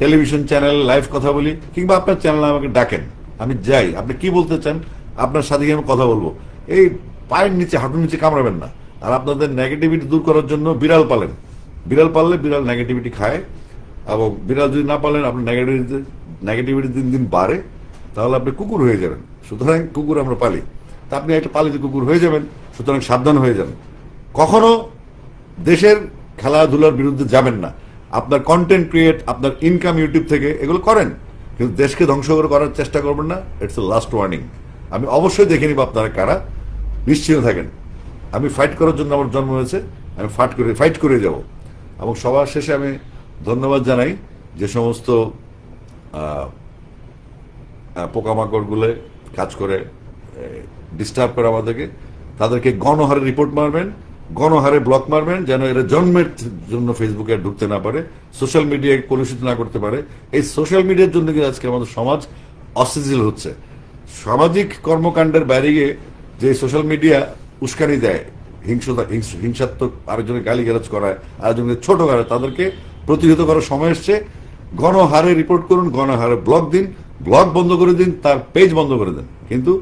টেলিভিশন চ্যানেল লাইভ কথা বলি, কিংবা আপনার চ্যানেলে আমাকে ডাকেন, আমি যাই। আপনি কি বলতে চান, আপনার সাথে আমি কথা বলবো। এই পায়ের নিচে হাঁটুর নিচে কামড়াবেন না। আর আপনাদের নেগেটিভিটি দূর করার জন্য বিড়াল পালেন, বিড়াল পাললে বিড়াল নেগেটিভিটি খায়, এবং বিড়াল যদি না পালেন আপনার নেগেটিভিটি দিন দিন বাড়ে, তাহলে আপনি কুকুর হয়ে যাবেন। সুতরাং কুকুর আমরা পালি, তা আপনি একটা পালিত কুকুর হয়ে যাবেন। সুতরাং সাবধান হয়ে যান, কখনো দেশের খেলাধুলার বিরুদ্ধে যাবেন না। আপনার কন্টেন্ট ক্রিয়েট, আপনার ইনকাম ইউটিউব থেকে এগুলো করেন, কিন্তু দেশকে ধ্বংস করার চেষ্টা করবেন না। It's a last warning. আমি অবশ্যই দেখে নিব আপনারা কারা, নিশ্চিন্ত থাকেন। আমি ফাইট করার জন্য আমার জন্ম হয়েছে, আমি ফাইট করে যাব। এবং সবার শেষে আমি ধন্যবাদ জানাই যে সমস্ত পোকামাকড়গুলো কাজ করে ডিস্টার্ব করে আমাদেরকে, তাদেরকে গণহারে রিপোর্ট মারবেন, গণহারে ব্লক মারবেন, যেন এরা জন্মের জন্য ফেসবুকে ঢুকতে না পারে, সোশ্যাল মিডিয়ায় কলুষিত না করতে পারে। এই সোশ্যাল মিডিয়ার জন্য কিন্তু আজকে আমাদের সমাজ অস্থিতিশীল হচ্ছে। সামাজিক কর্মকাণ্ডের বাইরে গিয়ে যে সোশ্যাল মিডিয়া উস্কানি দেয়, হিংসাত্মক, আরেকজনের গালিগালাজ করায়, আরেকজনকে ছোট করে, তাদেরকে প্রতিহত করার সময় এসছে। গণহারে রিপোর্ট করুন, গণহারে ব্লক দিন, ব্লগ বন্ধ করে দিন, তার পেজ বন্ধ করে দেন। কিন্তু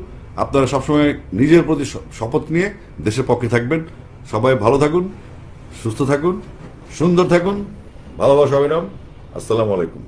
আপনারা সবসময় নিজের প্রতি শপথ নিয়ে দেশের পক্ষে থাকবেন। সবাই ভালো থাকুন, সুস্থ থাকুন, সুন্দর থাকুন, ভালোবাসা অবিরাম। আসসালামু আলাইকুম।